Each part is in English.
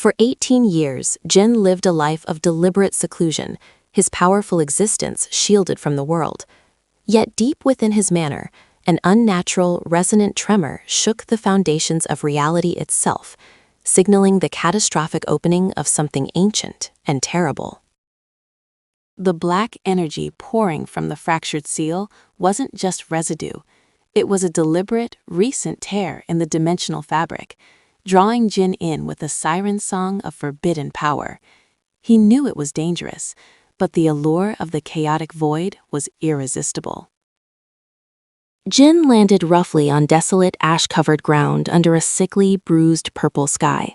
For 18 years, Jin lived a life of deliberate seclusion, his powerful existence shielded from the world. Yet deep within his manor, an unnatural, resonant tremor shook the foundations of reality itself, signaling the catastrophic opening of something ancient and terrible. The black energy pouring from the fractured seal wasn't just residue. It was a deliberate, recent tear in the dimensional fabric, drawing Jin in with a siren song of forbidden power. He knew it was dangerous, but the allure of the chaotic void was irresistible. Jin landed roughly on desolate, ash-covered ground under a sickly, bruised purple sky.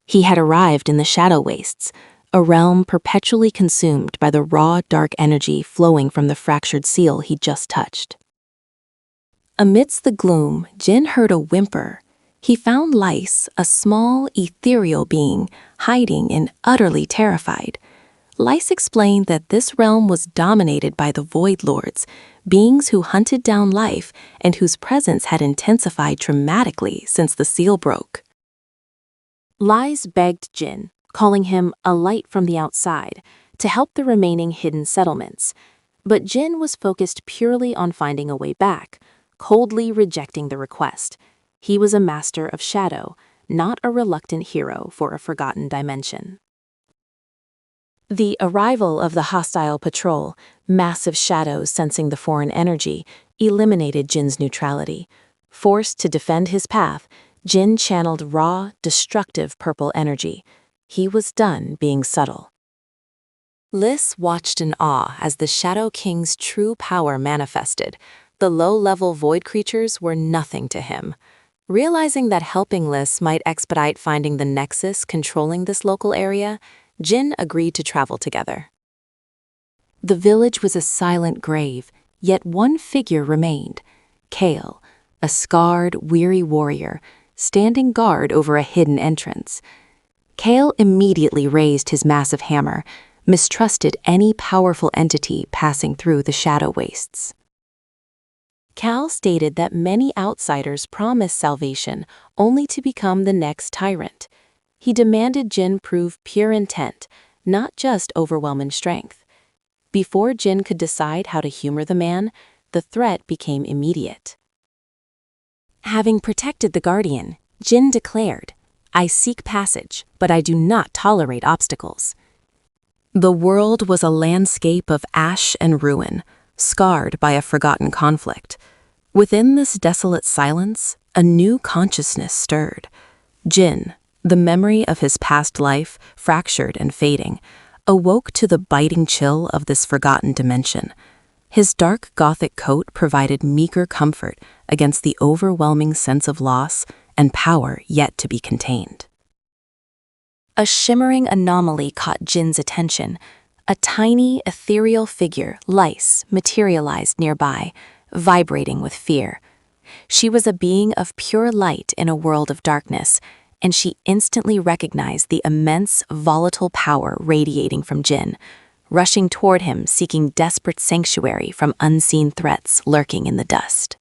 He had arrived in the Shadow Wastes, a realm perpetually consumed by the raw, dark energy flowing from the fractured seal he'd just touched. Amidst the gloom, Jin heard a whimper. He found Lice, a small, ethereal being, hiding and utterly terrified. Lice explained that this realm was dominated by the Void Lords, beings who hunted down life and whose presence had intensified dramatically since the seal broke. Lice begged Jin, calling him a light from the outside, to help the remaining hidden settlements. But Jin was focused purely on finding a way back, coldly rejecting the request. He was a master of shadow, not a reluctant hero for a forgotten dimension. The arrival of the hostile patrol, massive shadows sensing the foreign energy, eliminated Jin's neutrality. Forced to defend his path, Jin channeled raw, destructive purple energy. He was done being subtle. Lice watched in awe as the Shadow King's true power manifested. The low-level void creatures were nothing to him. Realizing that helping Lice might expedite finding the nexus controlling this local area, Jin agreed to travel together. The village was a silent grave, yet one figure remained: Kael, a scarred, weary warrior, standing guard over a hidden entrance. Kael immediately raised his massive hammer, mistrusted any powerful entity passing through the Shadow Wastes. Kael stated that many outsiders promise salvation only to become the next tyrant. He demanded Jin prove pure intent, not just overwhelming strength. Before Jin could decide how to humor the man, the threat became immediate. Having protected the Guardian, Jin declared, "I seek passage, but I do not tolerate obstacles." The world was a landscape of ash and ruin, scarred by a forgotten conflict. Within this desolate silence, a new consciousness stirred. Jin, the memory of his past life, fractured and fading, awoke to the biting chill of this forgotten dimension. His dark Gothic coat provided meager comfort against the overwhelming sense of loss and power yet to be contained. A shimmering anomaly caught Jin's attention. A tiny, ethereal figure, Lice, materialized nearby, vibrating with fear. She was a being of pure light in a world of darkness, and she instantly recognized the immense, volatile power radiating from Jin, rushing toward him seeking desperate sanctuary from unseen threats lurking in the dust.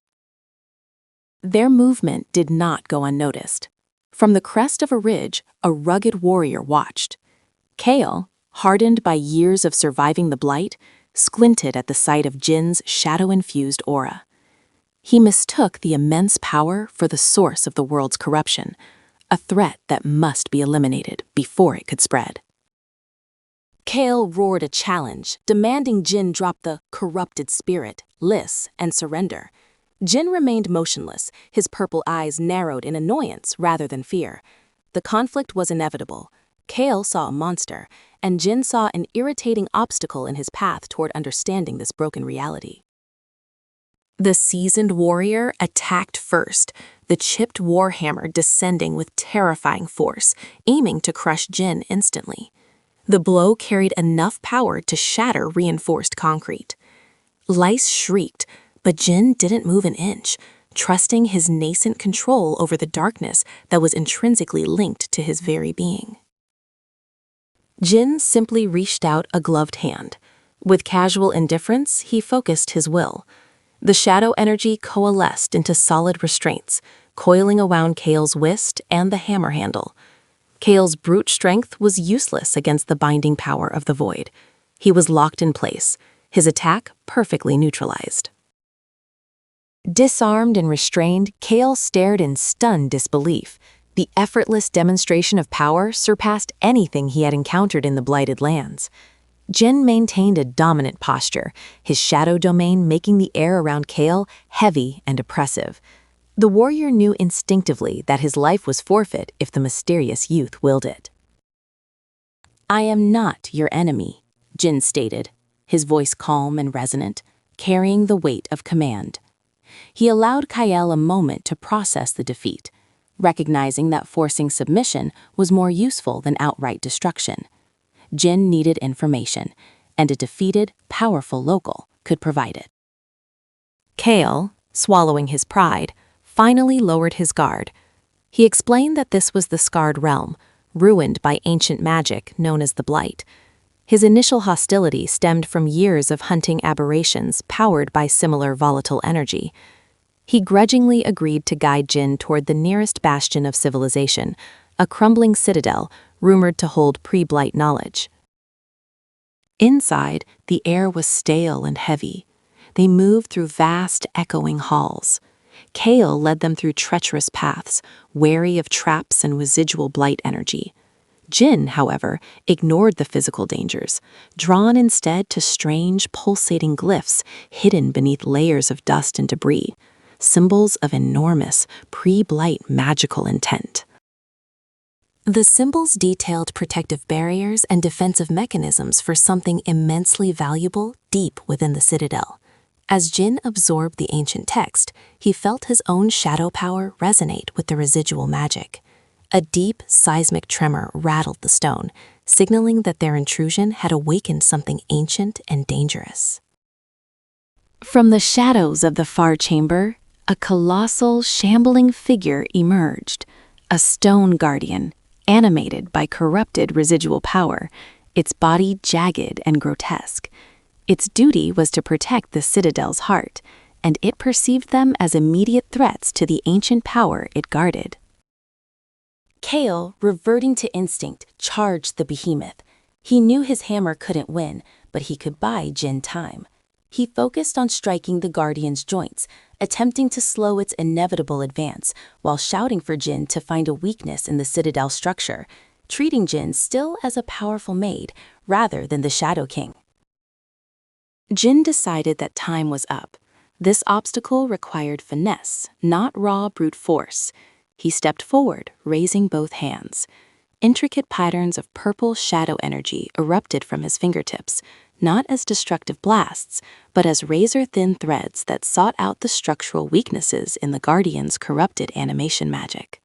Their movement did not go unnoticed. From the crest of a ridge, a rugged warrior watched. Kael, hardened by years of surviving the blight, squinted at the sight of Jin's shadow-infused aura. He mistook the immense power for the source of the world's corruption, a threat that must be eliminated before it could spread. Kael roared a challenge, demanding Jin drop the corrupted spirit, Lice, and surrender. Jin remained motionless, his purple eyes narrowed in annoyance rather than fear. The conflict was inevitable. Kael saw a monster, and Jin saw an irritating obstacle in his path toward understanding this broken reality. The seasoned warrior attacked first, the chipped warhammer descending with terrifying force, aiming to crush Jin instantly. The blow carried enough power to shatter reinforced concrete. Lice shrieked, but Jin didn't move an inch, trusting his nascent control over the darkness that was intrinsically linked to his very being. Jin simply reached out a gloved hand. With casual indifference, he focused his will. The shadow energy coalesced into solid restraints, coiling around Kael's wrist and the hammer handle. Kael's brute strength was useless against the binding power of the void. He was locked in place, his attack perfectly neutralized. Disarmed and restrained, Kael stared in stunned disbelief. The effortless demonstration of power surpassed anything he had encountered in the Blighted Lands. Jin maintained a dominant posture, his shadow domain making the air around Kael heavy and oppressive. The warrior knew instinctively that his life was forfeit if the mysterious youth willed it. "I am not your enemy," Jin stated, his voice calm and resonant, carrying the weight of command. He allowed Kael a moment to process the defeat, recognizing that forcing submission was more useful than outright destruction. Jin needed information, and a defeated, powerful local could provide it. Kael, swallowing his pride, finally lowered his guard. He explained that this was the Scarred Realm, ruined by ancient magic known as the Blight. His initial hostility stemmed from years of hunting aberrations powered by similar volatile energy. He grudgingly agreed to guide Jin toward the nearest bastion of civilization, a crumbling citadel rumored to hold pre-Blight knowledge. Inside, the air was stale and heavy. They moved through vast, echoing halls. Kael led them through treacherous paths, wary of traps and residual Blight energy. Jin, however, ignored the physical dangers, drawn instead to strange, pulsating glyphs hidden beneath layers of dust and debris, symbols of enormous, pre-Blight magical intent. The symbols detailed protective barriers and defensive mechanisms for something immensely valuable deep within the citadel. As Jin absorbed the ancient text, he felt his own shadow power resonate with the residual magic. A deep, seismic tremor rattled the stone, signaling that their intrusion had awakened something ancient and dangerous. From the shadows of the far chamber, a colossal, shambling figure emerged, a stone guardian, animated by corrupted residual power, its body jagged and grotesque. Its duty was to protect the citadel's heart, and it perceived them as immediate threats to the ancient power it guarded. Kael, reverting to instinct, charged the behemoth. He knew his hammer couldn't win, but he could buy Jin time. He focused on striking the Guardian's joints, attempting to slow its inevitable advance, while shouting for Jin to find a weakness in the citadel structure, treating Jin still as a powerful maid rather than the Shadow King. Jin decided that time was up. This obstacle required finesse, not raw brute force. He stepped forward, raising both hands. Intricate patterns of purple shadow energy erupted from his fingertips, not as destructive blasts, but as razor-thin threads that sought out the structural weaknesses in the Guardian's corrupted animation magic.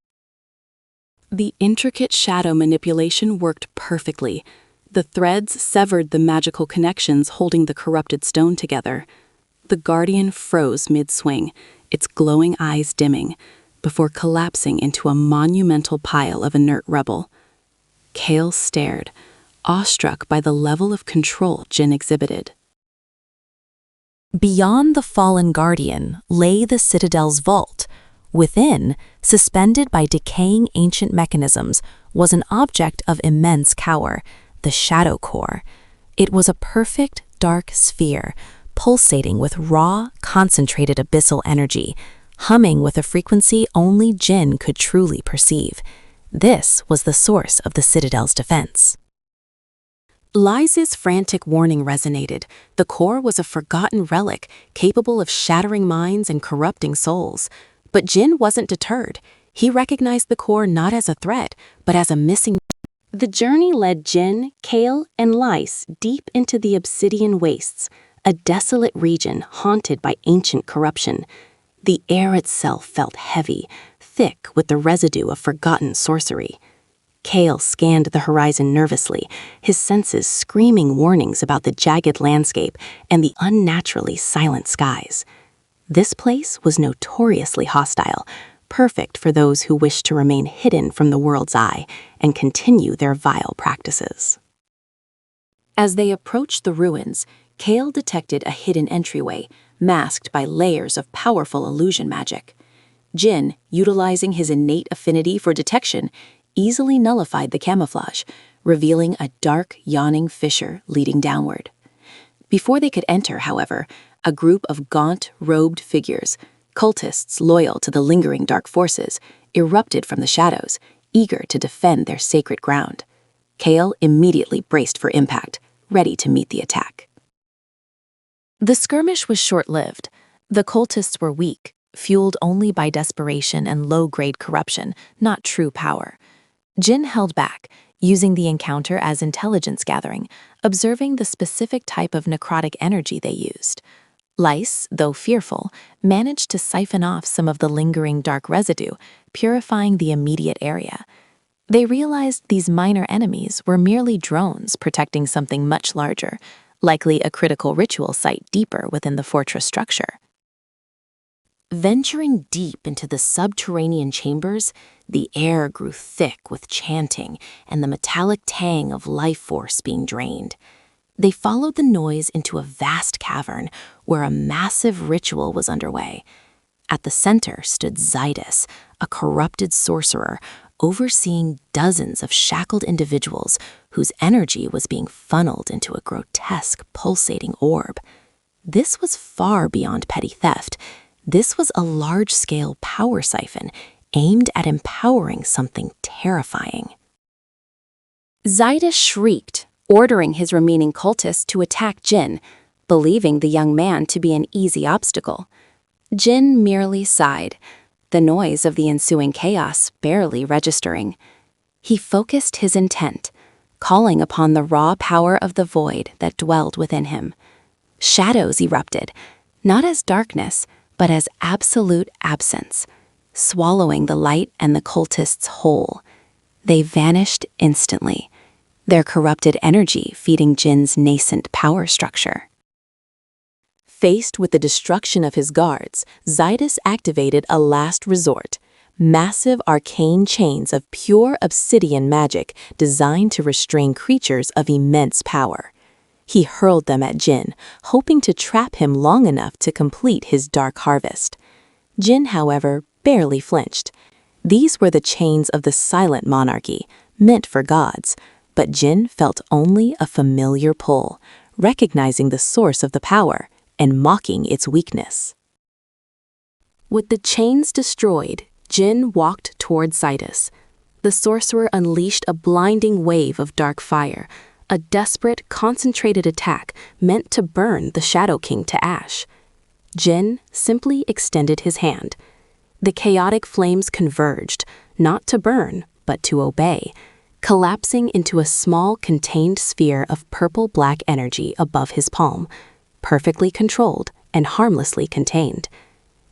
The intricate shadow manipulation worked perfectly. The threads severed the magical connections holding the corrupted stone together. The Guardian froze mid-swing, its glowing eyes dimming, before collapsing into a monumental pile of inert rubble. Kael stared, awestruck by the level of control Jin exhibited. Beyond the fallen Guardian lay the Citadel's vault. Within, suspended by decaying ancient mechanisms, was an object of immense power, the Shadow Core. It was a perfect, dark sphere, pulsating with raw, concentrated abyssal energy, humming with a frequency only Jin could truly perceive. This was the source of the Citadel's defense. Lyse's frantic warning resonated. The core was a forgotten relic, capable of shattering minds and corrupting souls. But Jin wasn't deterred. He recognized the core not as a threat, but as a missing. The journey led Jin, Kael, and Lyse deep into the obsidian wastes, a desolate region haunted by ancient corruption. The air itself felt heavy, thick with the residue of forgotten sorcery. Kael scanned the horizon nervously, his senses screaming warnings about the jagged landscape and the unnaturally silent skies. This place was notoriously hostile, perfect for those who wished to remain hidden from the world's eye and continue their vile practices. As they approached the ruins, Kael detected a hidden entryway, masked by layers of powerful illusion magic. Jin, utilizing his innate affinity for detection, easily nullified the camouflage, revealing a dark, yawning fissure leading downward. Before they could enter, however, a group of gaunt, robed figures, cultists loyal to the lingering dark forces, erupted from the shadows, eager to defend their sacred ground. Kael immediately braced for impact, ready to meet the attack. The skirmish was short-lived. The cultists were weak, fueled only by desperation and low-grade corruption, not true power. Jin held back, using the encounter as intelligence gathering, observing the specific type of necrotic energy they used. Lice, though fearful, managed to siphon off some of the lingering dark residue, purifying the immediate area. They realized these minor enemies were merely drones protecting something much larger, likely a critical ritual site deeper within the fortress structure. Venturing deep into the subterranean chambers, the air grew thick with chanting and the metallic tang of life force being drained. They followed the noise into a vast cavern where a massive ritual was underway. At the center stood Zydus, a corrupted sorcerer, overseeing dozens of shackled individuals whose energy was being funneled into a grotesque, pulsating orb. This was far beyond petty theft. This was a large-scale power siphon aimed at empowering something terrifying. Zydus shrieked, ordering his remaining cultists to attack Jin, believing the young man to be an easy obstacle. Jin merely sighed, the noise of the ensuing chaos barely registering. He focused his intent, calling upon the raw power of the void that dwelled within him. Shadows erupted, not as darkness, but as absolute absence, swallowing the light and the cultists whole. They vanished instantly, their corrupted energy feeding Jin's nascent power structure. Faced with the destruction of his guards, Zydus activated a last resort, massive arcane chains of pure obsidian magic designed to restrain creatures of immense power. He hurled them at Jin, hoping to trap him long enough to complete his dark harvest. Jin, however, barely flinched. These were the chains of the silent monarchy, meant for gods, but Jin felt only a familiar pull, recognizing the source of the power and mocking its weakness. With the chains destroyed, Jin walked toward Zydus. The sorcerer unleashed a blinding wave of dark fire, a desperate, concentrated attack meant to burn the Shadow King to ash. Jin simply extended his hand. The chaotic flames converged, not to burn, but to obey, collapsing into a small, contained sphere of purple-black energy above his palm, perfectly controlled and harmlessly contained.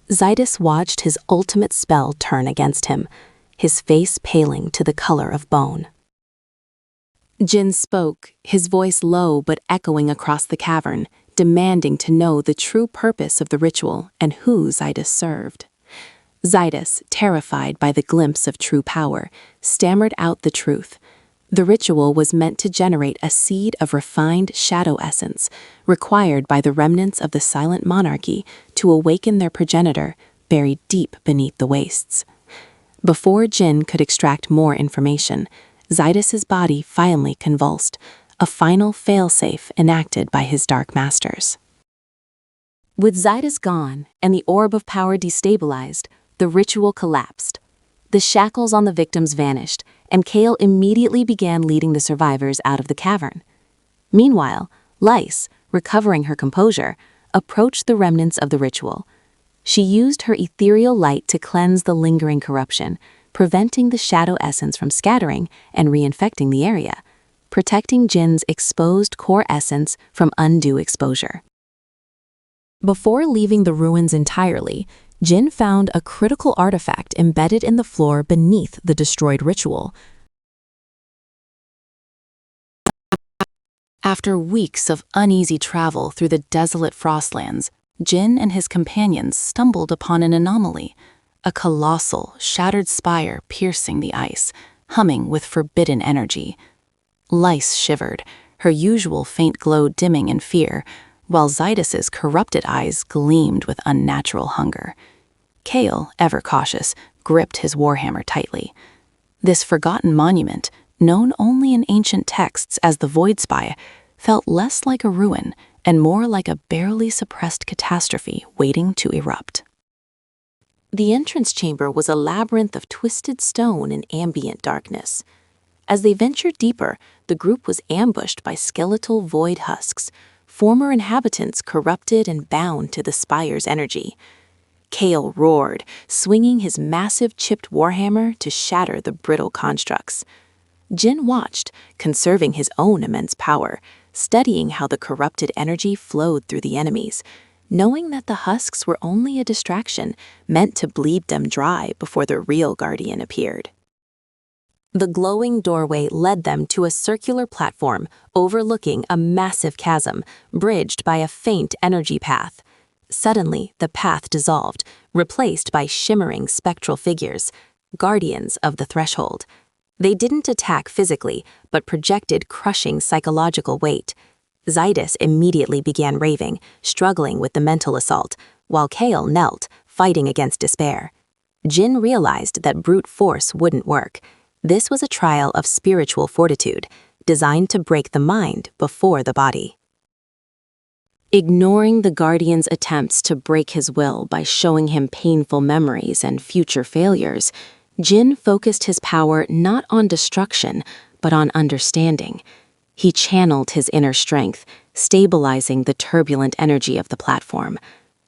Zydus watched his ultimate spell turn against him, his face paling to the color of bone. Jin spoke, his voice low but echoing across the cavern, demanding to know the true purpose of the ritual and who Zydus served. Zydus, terrified by the glimpse of true power, stammered out the truth. The ritual was meant to generate a seed of refined shadow essence, required by the remnants of the silent monarchy to awaken their progenitor, buried deep beneath the wastes. Before Jin could extract more information, Zydus's body finally convulsed, a final failsafe enacted by his dark masters. With Zydus gone and the orb of power destabilized, the ritual collapsed. The shackles on the victims vanished, and Kael immediately began leading the survivors out of the cavern. Meanwhile, Lice, recovering her composure, approached the remnants of the ritual. She used her ethereal light to cleanse the lingering corruption, preventing the shadow essence from scattering and reinfecting the area, protecting Jin's exposed core essence from undue exposure. Before leaving the ruins entirely, Jin found a critical artifact embedded in the floor beneath the destroyed ritual. After weeks of uneasy travel through the desolate frostlands, Jin and his companions stumbled upon an anomaly, a colossal, shattered spire piercing the ice, humming with forbidden energy. Lice shivered, her usual faint glow dimming in fear, while Zydus's corrupted eyes gleamed with unnatural hunger. Kael, ever cautious, gripped his warhammer tightly. This forgotten monument, known only in ancient texts as the Void Spy, felt less like a ruin and more like a barely suppressed catastrophe waiting to erupt. The entrance chamber was a labyrinth of twisted stone and ambient darkness. As they ventured deeper, the group was ambushed by skeletal void husks, former inhabitants corrupted and bound to the spire's energy. Kael roared, swinging his massive chipped warhammer to shatter the brittle constructs. Jin watched, conserving his own immense power, studying how the corrupted energy flowed through the enemies, knowing that the husks were only a distraction meant to bleed them dry before the real guardian appeared. The glowing doorway led them to a circular platform overlooking a massive chasm, bridged by a faint energy path. Suddenly, the path dissolved, replaced by shimmering spectral figures, guardians of the threshold. They didn't attack physically, but projected crushing psychological weight. Zydus immediately began raving, struggling with the mental assault, while Kael knelt, fighting against despair. Jin realized that brute force wouldn't work. This was a trial of spiritual fortitude, designed to break the mind before the body. Ignoring the Guardian's attempts to break his will by showing him painful memories and future failures, Jin focused his power not on destruction, but on understanding. He channeled his inner strength, stabilizing the turbulent energy of the platform.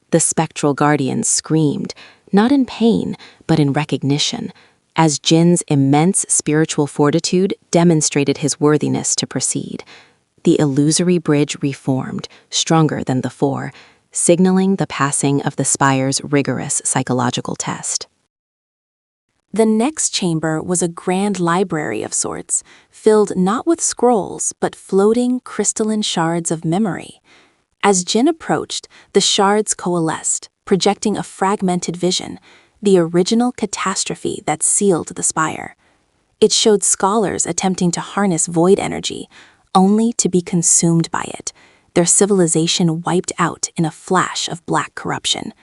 The spectral guardians screamed, not in pain, but in recognition, as Jin's immense spiritual fortitude demonstrated his worthiness to proceed. The illusory bridge reformed, stronger than before, signaling the passing of the spire's rigorous psychological test. The next chamber was a grand library of sorts, filled not with scrolls, but floating crystalline shards of memory. As Jin approached, the shards coalesced, projecting a fragmented vision, the original catastrophe that sealed the spire. It showed scholars attempting to harness void energy, only to be consumed by it, their civilization wiped out in a flash of black corruption.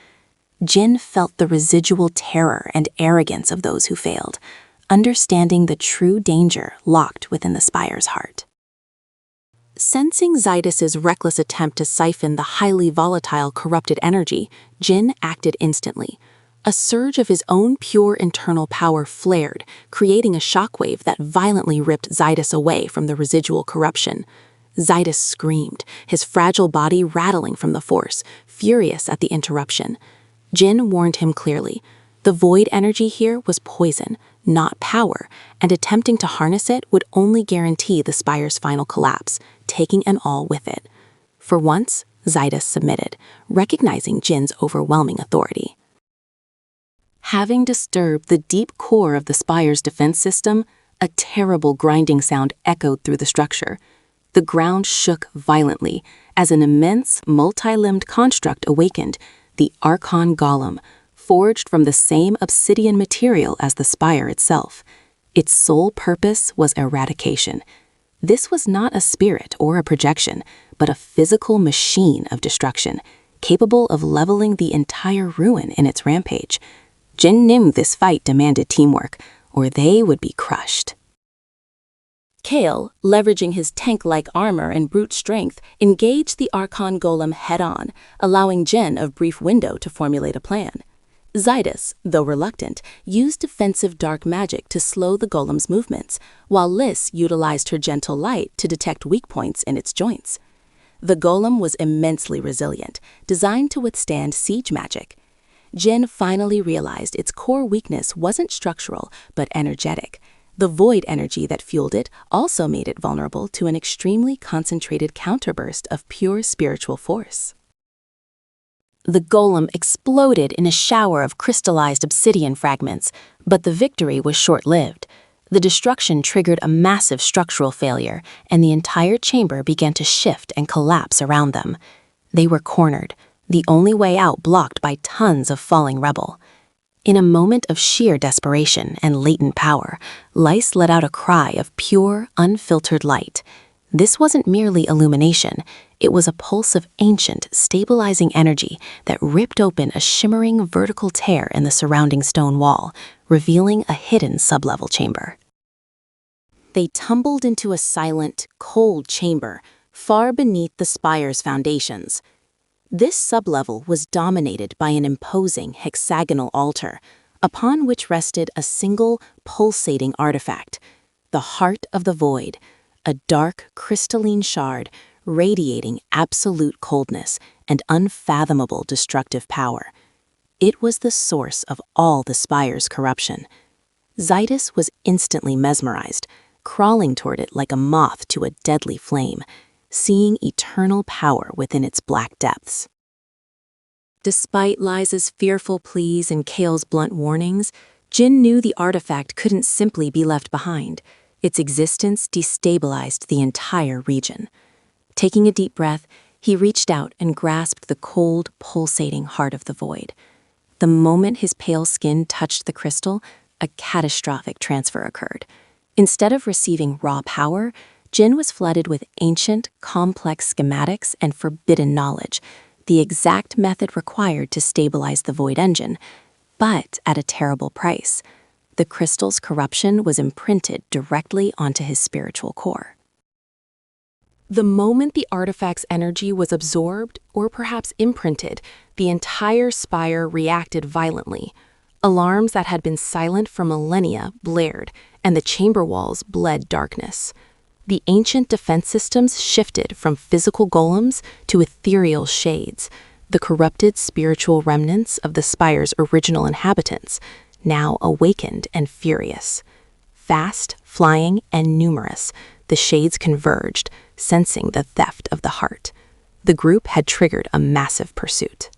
Jin felt the residual terror and arrogance of those who failed, understanding the true danger locked within the spire's heart. Sensing Zydus's reckless attempt to siphon the highly volatile corrupted energy, Jin acted instantly. A surge of his own pure internal power flared, creating a shockwave that violently ripped Zydus away from the residual corruption. Zydus screamed, his fragile body rattling from the force, furious at the interruption. Jin warned him clearly. The void energy here was poison, not power, and attempting to harness it would only guarantee the spire's final collapse, taking an all with it. For once, Zydus submitted, recognizing Jin's overwhelming authority. Having disturbed the deep core of the spire's defense system, a terrible grinding sound echoed through the structure. The ground shook violently as an immense, multi-limbed construct awakened, the Archon Golem, forged from the same obsidian material as the spire itself. Its sole purpose was eradication. This was not a spirit or a projection, but a physical machine of destruction, capable of leveling the entire ruin in its rampage. Jin knew this fight demanded teamwork, or they would be crushed. Kael, leveraging his tank-like armor and brute strength, engaged the Archon Golem head-on, allowing Jin a brief window to formulate a plan. Zydus, though reluctant, used defensive dark magic to slow the golem's movements, while Lys utilized her gentle light to detect weak points in its joints. The golem was immensely resilient, designed to withstand siege magic. Jin finally realized its core weakness wasn't structural, but energetic. The void energy that fueled it also made it vulnerable to an extremely concentrated counterburst of pure spiritual force. The golem exploded in a shower of crystallized obsidian fragments, but the victory was short-lived. The destruction triggered a massive structural failure, and the entire chamber began to shift and collapse around them. They were cornered, the only way out blocked by tons of falling rubble. In a moment of sheer desperation and latent power, Lys let out a cry of pure, unfiltered light. This wasn't merely illumination, it was a pulse of ancient, stabilizing energy that ripped open a shimmering vertical tear in the surrounding stone wall, revealing a hidden sublevel chamber. They tumbled into a silent, cold chamber far beneath the spire's foundations. This sublevel was dominated by an imposing hexagonal altar, upon which rested a single, pulsating artifact, the Heart of the Void, a dark, crystalline shard radiating absolute coldness and unfathomable destructive power. It was the source of all the spire's corruption. Zydus was instantly mesmerized, crawling toward it like a moth to a deadly flame, seeing eternal power within its black depths. Despite Liza's fearful pleas and Kael's blunt warnings, Jin knew the artifact couldn't simply be left behind. Its existence destabilized the entire region. Taking a deep breath, he reached out and grasped the cold, pulsating Heart of the Void. The moment his pale skin touched the crystal, a catastrophic transfer occurred. Instead of receiving raw power, Jin was flooded with ancient, complex schematics and forbidden knowledge, the exact method required to stabilize the Void engine, but at a terrible price. The crystal's corruption was imprinted directly onto his spiritual core. The moment the artifact's energy was absorbed, or perhaps imprinted, the entire spire reacted violently. Alarms that had been silent for millennia blared, and the chamber walls bled darkness. The ancient defense systems shifted from physical golems to ethereal shades, the corrupted spiritual remnants of the spire's original inhabitants, now awakened and furious. Fast, flying, and numerous, the shades converged, sensing the theft of the heart. The group had triggered a massive pursuit.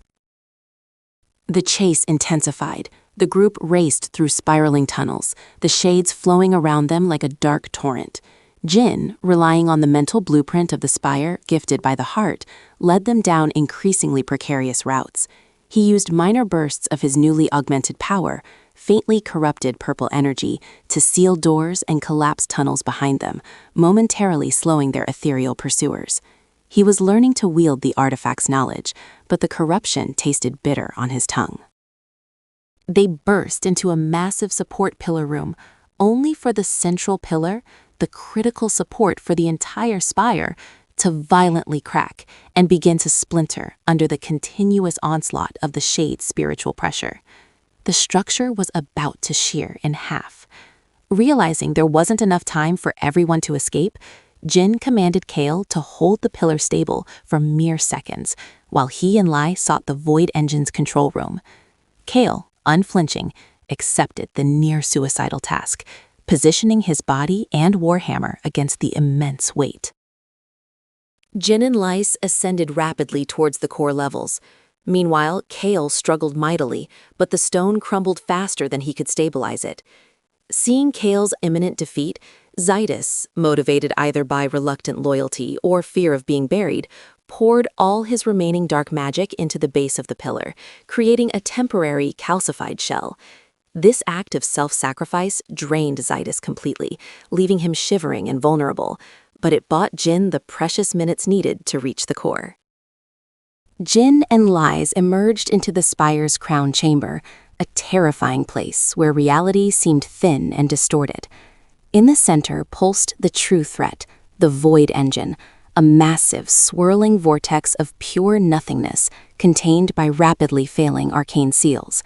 The chase intensified. The group raced through spiraling tunnels, the shades flowing around them like a dark torrent. Jin, relying on the mental blueprint of the spire gifted by the heart, led them down increasingly precarious routes. He used minor bursts of his newly augmented power, faintly corrupted purple energy, to seal doors and collapse tunnels behind them, momentarily slowing their ethereal pursuers. He was learning to wield the artifact's knowledge, but the corruption tasted bitter on his tongue. They burst into a massive support pillar room, only for the central pillar, the critical support for the entire spire, to violently crack and begin to splinter under the continuous onslaught of the shade's spiritual pressure. The structure was about to shear in half. Realizing there wasn't enough time for everyone to escape, Jin commanded Kael to hold the pillar stable for mere seconds, while he and Lai sought the Void Engine's control room. Kael, unflinching, accepted the near-suicidal task, positioning his body and warhammer against the immense weight. Jin and Lais ascended rapidly towards the core levels. Meanwhile, Kael struggled mightily, but the stone crumbled faster than he could stabilize it. Seeing Kael's imminent defeat, Zydus, motivated either by reluctant loyalty or fear of being buried, poured all his remaining dark magic into the base of the pillar, creating a temporary calcified shell. This act of self-sacrifice drained Zydus completely, leaving him shivering and vulnerable, but it bought Jin the precious minutes needed to reach the core. Jin and Lais emerged into the spire's crown chamber, a terrifying place where reality seemed thin and distorted. In the center pulsed the true threat, the Void Engine, a massive, swirling vortex of pure nothingness contained by rapidly failing arcane seals.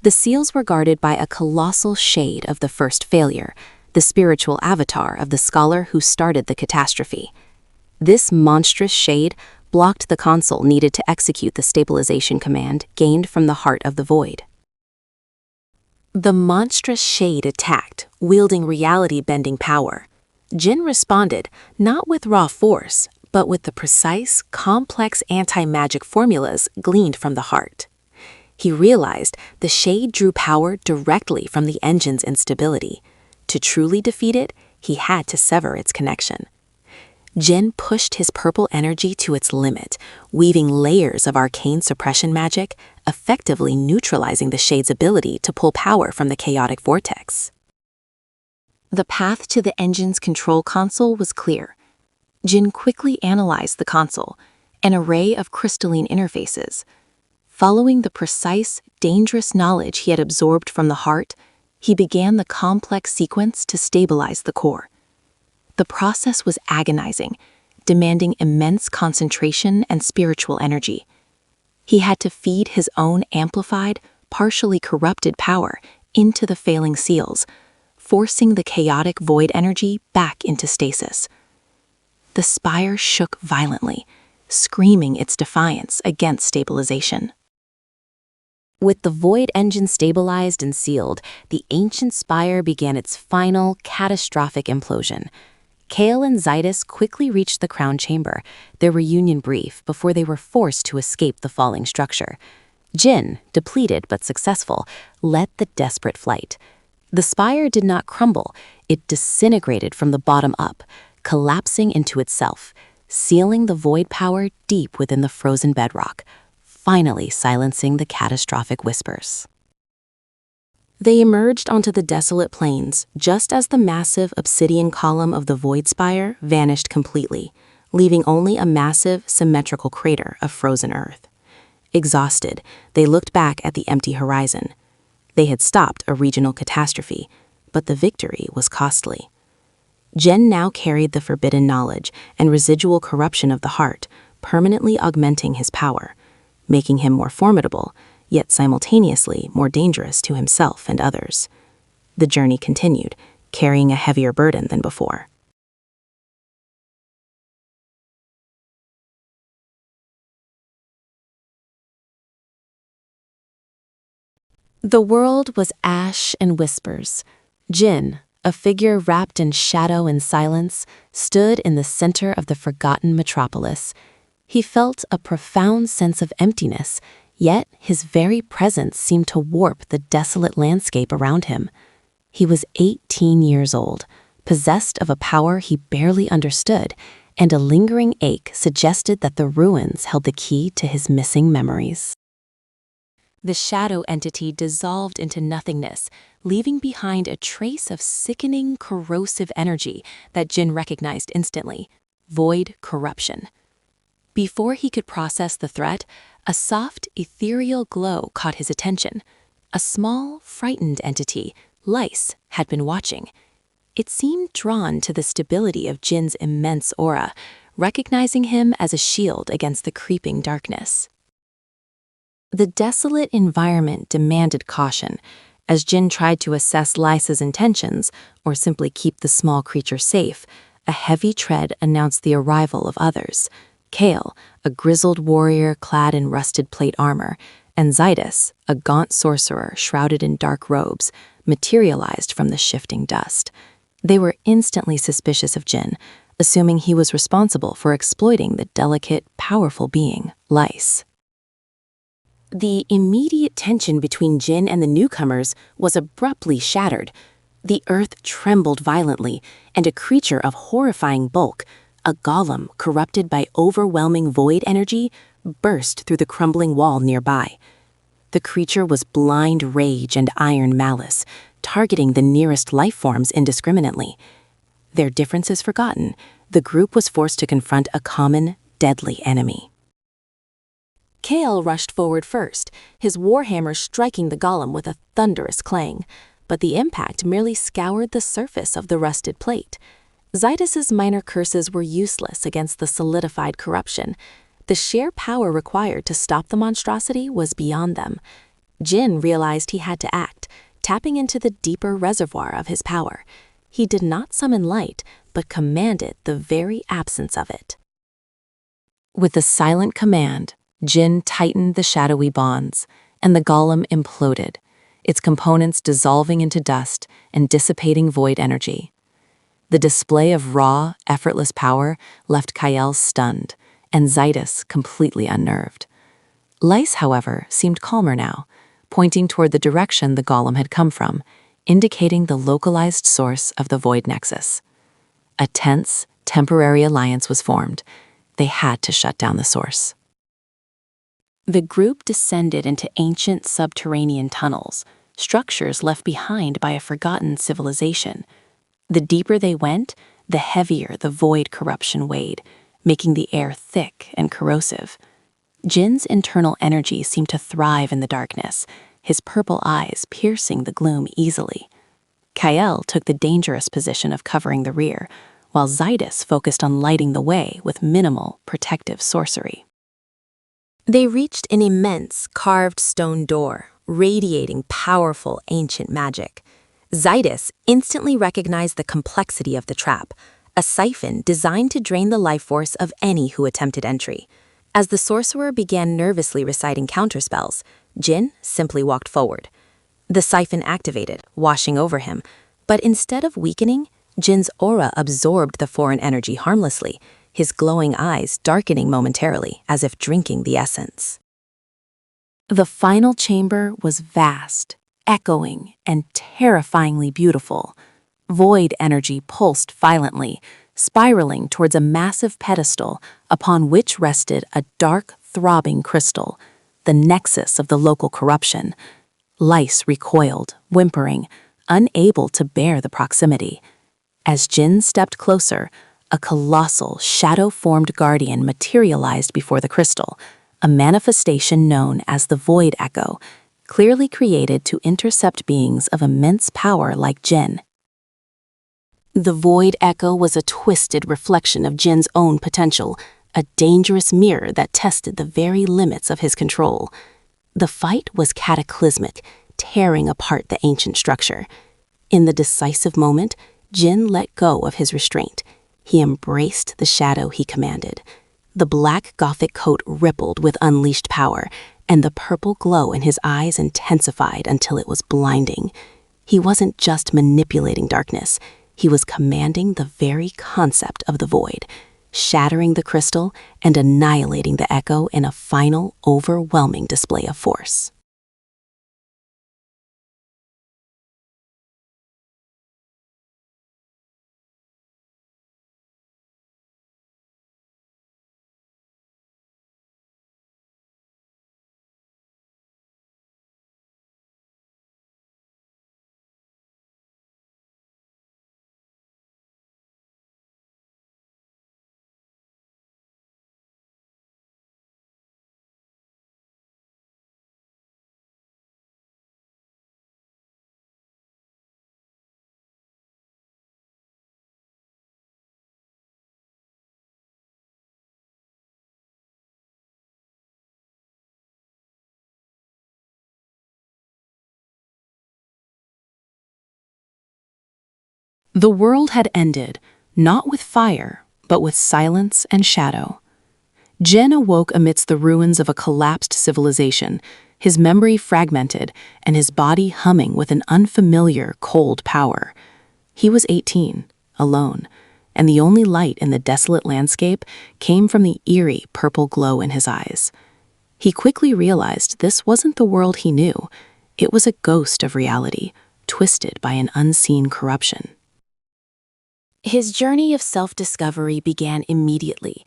The seals were guarded by a colossal shade of the first failure, the spiritual avatar of the scholar who started the catastrophe. This monstrous shade blocked the console needed to execute the stabilization command gained from the Heart of the Void. The monstrous shade attacked, wielding reality-bending power. Jin responded, not with raw force, but with the precise, complex anti-magic formulas gleaned from the heart. He realized the shade drew power directly from the engine's instability. To truly defeat it, he had to sever its connection. Jin pushed his purple energy to its limit, weaving layers of arcane suppression magic, effectively neutralizing the shade's ability to pull power from the chaotic vortex. The path to the engine's control console was clear. Jin quickly analyzed the console, an array of crystalline interfaces. Following the precise, dangerous knowledge he had absorbed from the heart, he began the complex sequence to stabilize the core. The process was agonizing, demanding immense concentration and spiritual energy. He had to feed his own amplified, partially corrupted power into the failing seals, forcing the chaotic void energy back into stasis. The spire shook violently, screaming its defiance against stabilization. With the void engine stabilized and sealed, the ancient spire began its final, catastrophic implosion. Kael and Zydus quickly reached the crown chamber, their reunion brief before they were forced to escape the falling structure. Jin, depleted but successful, led the desperate flight. The spire did not crumble, it disintegrated from the bottom up, collapsing into itself, sealing the void power deep within the frozen bedrock, finally silencing the catastrophic whispers. They emerged onto the desolate plains just as the massive obsidian column of the void spire vanished completely, leaving only a massive, symmetrical crater of frozen earth. Exhausted, they looked back at the empty horizon. They had stopped a regional catastrophe, but the victory was costly. Jin now carried the forbidden knowledge and residual corruption of the heart, permanently augmenting his power, making him more formidable, yet simultaneously more dangerous to himself and others. The journey continued, carrying a heavier burden than before. The world was ash and whispers. Jin, a figure wrapped in shadow and silence, stood in the center of the forgotten metropolis. He felt a profound sense of emptiness, yet his very presence seemed to warp the desolate landscape around him. He was 18 years old, possessed of a power he barely understood, and a lingering ache suggested that the ruins held the key to his missing memories. The shadow entity dissolved into nothingness, leaving behind a trace of sickening, corrosive energy that Jin recognized instantly: void corruption. Before he could process the threat, a soft, ethereal glow caught his attention. A small, frightened entity, Lice, had been watching. It seemed drawn to the stability of Jin's immense aura, recognizing him as a shield against the creeping darkness. The desolate environment demanded caution. As Jin tried to assess Lice's intentions, or simply keep the small creature safe, a heavy tread announced the arrival of others: Kael, a grizzled warrior clad in rusted plate armor, and Zydus, a gaunt sorcerer shrouded in dark robes, materialized from the shifting dust. They were instantly suspicious of Jin, assuming he was responsible for exploiting the delicate, powerful being, Lice. The immediate tension between Jin and the newcomers was abruptly shattered. The earth trembled violently, and a creature of horrifying bulk, a golem corrupted by overwhelming void energy, burst through the crumbling wall nearby. The creature was blind rage and iron malice, targeting the nearest life forms indiscriminately. Their differences forgotten, the group was forced to confront a common, deadly enemy. Kael rushed forward first, his warhammer striking the golem with a thunderous clang, but the impact merely scoured the surface of the rusted plate. Zydus's minor curses were useless against the solidified corruption. The sheer power required to stop the monstrosity was beyond them. Jin realized he had to act, tapping into the deeper reservoir of his power. He did not summon light, but commanded the very absence of it. With a silent command, Jin tightened the shadowy bonds, and the golem imploded, its components dissolving into dust and dissipating void energy. The display of raw, effortless power left Kael stunned, and Zydus completely unnerved. Lice, however, seemed calmer now, pointing toward the direction the golem had come from, indicating the localized source of the void nexus. A tense, temporary alliance was formed. They had to shut down the source. The group descended into ancient subterranean tunnels, structures left behind by a forgotten civilization. The deeper they went, the heavier the void corruption weighed, making the air thick and corrosive. Jin's internal energy seemed to thrive in the darkness, his purple eyes piercing the gloom easily. Kael took the dangerous position of covering the rear, while Zydus focused on lighting the way with minimal, protective sorcery. They reached an immense, carved stone door, radiating powerful, ancient magic. Zydus instantly recognized the complexity of the trap, a siphon designed to drain the life force of any who attempted entry. As the sorcerer began nervously reciting counterspells, Jin simply walked forward. The siphon activated, washing over him, but instead of weakening, Jin's aura absorbed the foreign energy harmlessly, his glowing eyes darkening momentarily as if drinking the essence. The final chamber was vast, echoing, and terrifyingly beautiful. Void energy pulsed violently, spiraling towards a massive pedestal upon which rested a dark, throbbing crystal, the nexus of the local corruption. Lice recoiled, whimpering, unable to bear the proximity. As Jin stepped closer, a colossal, shadow-formed guardian materialized before the crystal, a manifestation known as the Void Echo, clearly created to intercept beings of immense power like Jin. The Void Echo was a twisted reflection of Jin's own potential, a dangerous mirror that tested the very limits of his control. The fight was cataclysmic, tearing apart the ancient structure. In the decisive moment, Jin let go of his restraint. He embraced the shadow he commanded. The black Gothic coat rippled with unleashed power, and the purple glow in his eyes intensified until it was blinding. He wasn't just manipulating darkness. He was commanding the very concept of the void, shattering the crystal and annihilating the echo in a final, overwhelming display of force. The world had ended, not with fire, but with silence and shadow. Jin awoke amidst the ruins of a collapsed civilization, his memory fragmented and his body humming with an unfamiliar, cold power. He was 18, alone, and the only light in the desolate landscape came from the eerie purple glow in his eyes. He quickly realized this wasn't the world he knew. It was a ghost of reality, twisted by an unseen corruption. His journey of self-discovery began immediately.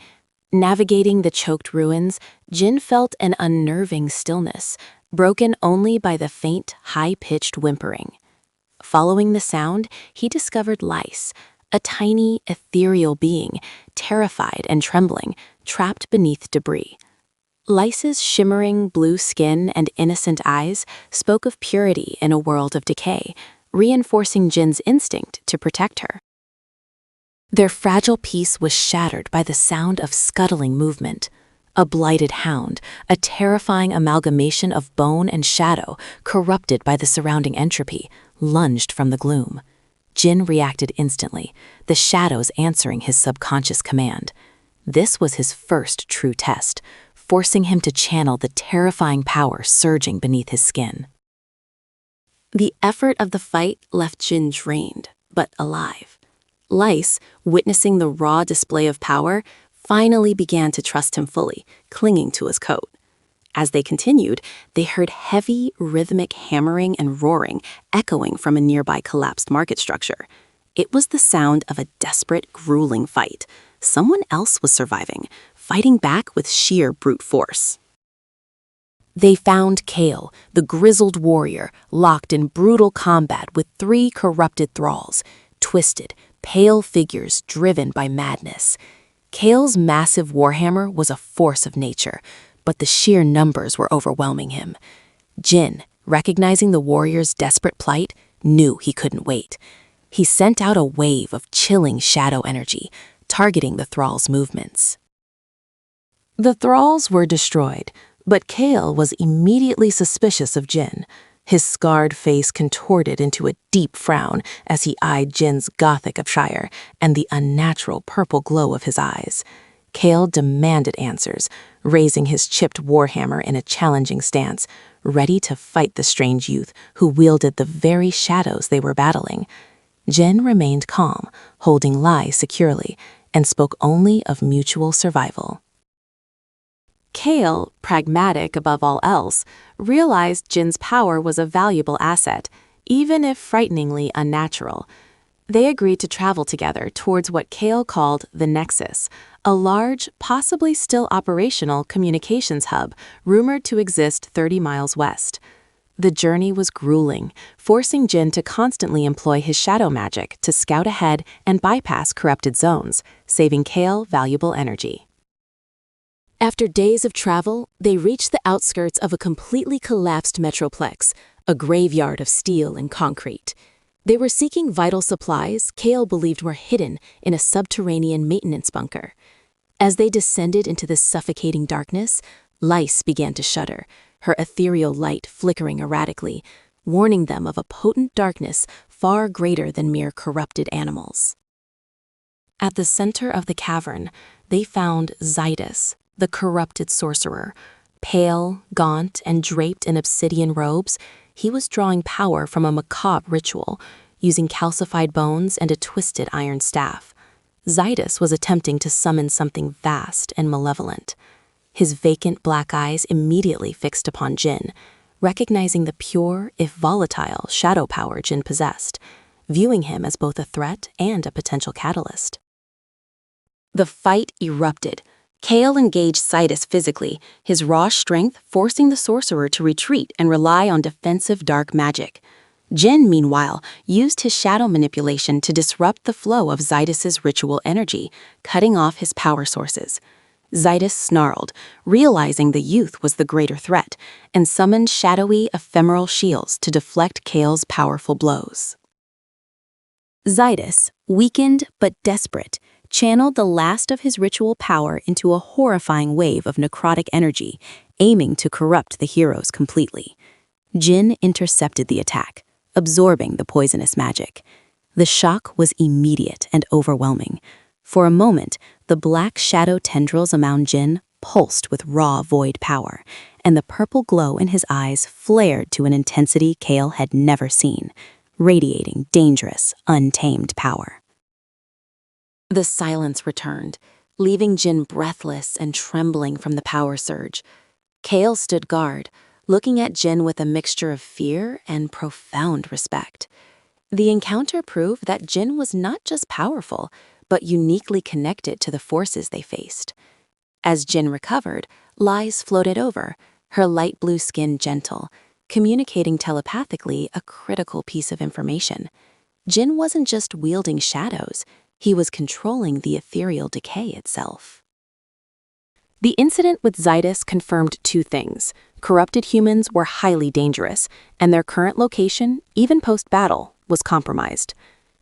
Navigating the choked ruins, Jin felt an unnerving stillness, broken only by the faint, high-pitched whimpering. Following the sound, he discovered Lice, a tiny, ethereal being, terrified and trembling, trapped beneath debris. Lice's shimmering blue skin and innocent eyes spoke of purity in a world of decay, reinforcing Jin's instinct to protect her. Their fragile peace was shattered by the sound of scuttling movement. A blighted hound, a terrifying amalgamation of bone and shadow, corrupted by the surrounding entropy, lunged from the gloom. Jin reacted instantly, the shadows answering his subconscious command. This was his first true test, forcing him to channel the terrifying power surging beneath his skin. The effort of the fight left Jin drained, but alive. Lice, witnessing the raw display of power, finally began to trust him fully, clinging to his coat. As they continued, they heard heavy, rhythmic hammering and roaring echoing from a nearby collapsed market structure. It was the sound of a desperate, grueling fight. Someone else was surviving, fighting back with sheer brute force. They found Kael, the grizzled warrior, locked in brutal combat with 3 corrupted thralls, twisted, pale figures driven by madness. Kael's massive warhammer was a force of nature, but the sheer numbers were overwhelming him. Jin, recognizing the warrior's desperate plight, knew he couldn't wait. He sent out a wave of chilling shadow energy, targeting the thralls' movements. The thralls were destroyed, but Kael was immediately suspicious of Jin. His scarred face contorted into a deep frown as he eyed Jin's gothic attire and the unnatural purple glow of his eyes. Kael demanded answers, raising his chipped warhammer in a challenging stance, ready to fight the strange youth who wielded the very shadows they were battling. Jin remained calm, holding Lai securely, and spoke only of mutual survival. Kael, pragmatic above all else, realized Jin's power was a valuable asset, even if frighteningly unnatural. They agreed to travel together towards what Kael called the Nexus, a large, possibly still operational communications hub rumored to exist 30 miles west. The journey was grueling, forcing Jin to constantly employ his shadow magic to scout ahead and bypass corrupted zones, saving Kael valuable energy. After days of travel, they reached the outskirts of a completely collapsed metroplex, a graveyard of steel and concrete. They were seeking vital supplies Kael believed were hidden in a subterranean maintenance bunker. As they descended into the suffocating darkness, Lice began to shudder, her ethereal light flickering erratically, warning them of a potent darkness far greater than mere corrupted animals. At the center of the cavern, they found Zydus, the corrupted sorcerer. Pale, gaunt, and draped in obsidian robes, he was drawing power from a macabre ritual, using calcified bones and a twisted iron staff. Zydus was attempting to summon something vast and malevolent. His vacant black eyes immediately fixed upon Jin, recognizing the pure, if volatile, shadow power Jin possessed, viewing him as both a threat and a potential catalyst. The fight erupted. Kael engaged Zydus physically, his raw strength forcing the sorcerer to retreat and rely on defensive dark magic. Jin, meanwhile, used his shadow manipulation to disrupt the flow of Zydus's ritual energy, cutting off his power sources. Zydus snarled, realizing the youth was the greater threat, and summoned shadowy, ephemeral shields to deflect Kael's powerful blows. Zydus, weakened but desperate, channeled the last of his ritual power into a horrifying wave of necrotic energy, aiming to corrupt the heroes completely. Jin intercepted the attack, absorbing the poisonous magic. The shock was immediate and overwhelming. For a moment, the black shadow tendrils around Jin pulsed with raw void power, and the purple glow in his eyes flared to an intensity Kael had never seen, radiating dangerous, untamed power. The silence returned, leaving Jin breathless and trembling from the power surge. Kael stood guard, looking at Jin with a mixture of fear and profound respect. The encounter proved that Jin was not just powerful, but uniquely connected to the forces they faced. As Jin recovered, Lies floated over, her light blue skin gentle, communicating telepathically a critical piece of information. Jin wasn't just wielding shadows, he was controlling the ethereal decay itself. The incident with Zydus confirmed two things. Corrupted humans were highly dangerous, and their current location, even post-battle, was compromised.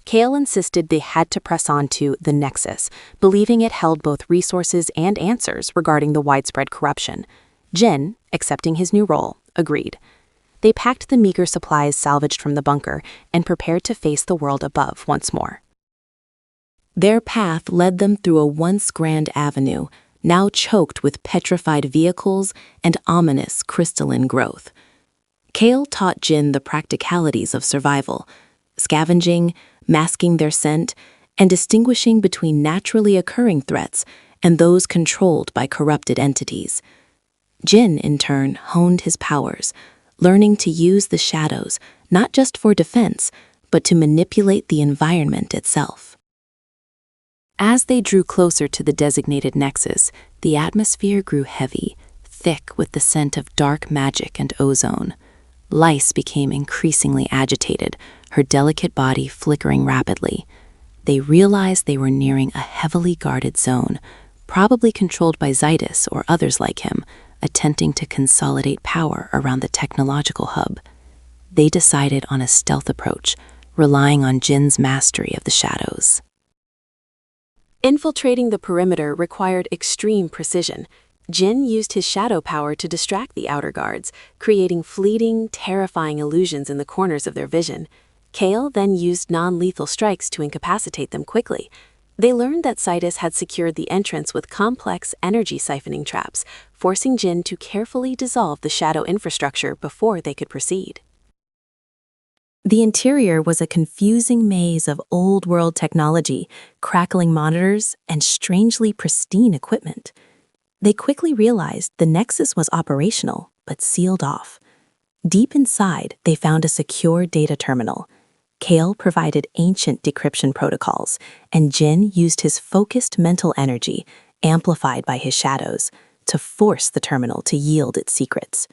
Kael insisted they had to press on to the Nexus, believing it held both resources and answers regarding the widespread corruption. Jin, accepting his new role, agreed. They packed the meager supplies salvaged from the bunker and prepared to face the world above once more. Their path led them through a once grand avenue, now choked with petrified vehicles and ominous crystalline growth. Kael taught Jin the practicalities of survival, scavenging, masking their scent, and distinguishing between naturally occurring threats and those controlled by corrupted entities. Jin, in turn, honed his powers, learning to use the shadows not just for defense, but to manipulate the environment itself. As they drew closer to the designated nexus, the atmosphere grew heavy, thick with the scent of dark magic and ozone. Lice became increasingly agitated, her delicate body flickering rapidly. They realized they were nearing a heavily guarded zone, probably controlled by Zydus or others like him, attempting to consolidate power around the technological hub. They decided on a stealth approach, relying on Jin's mastery of the shadows. Infiltrating the perimeter required extreme precision. Jin used his shadow power to distract the outer guards, creating fleeting, terrifying illusions in the corners of their vision. Kael then used non-lethal strikes to incapacitate them quickly. They learned that Zydus had secured the entrance with complex energy siphoning traps, forcing Jin to carefully dissolve the shadow infrastructure before they could proceed. The interior was a confusing maze of old-world technology, crackling monitors, and strangely pristine equipment. They quickly realized the Nexus was operational, but sealed off. Deep inside, they found a secure data terminal. Kael provided ancient decryption protocols, and Jin used his focused mental energy, amplified by his shadows, to force the terminal to yield its secrets.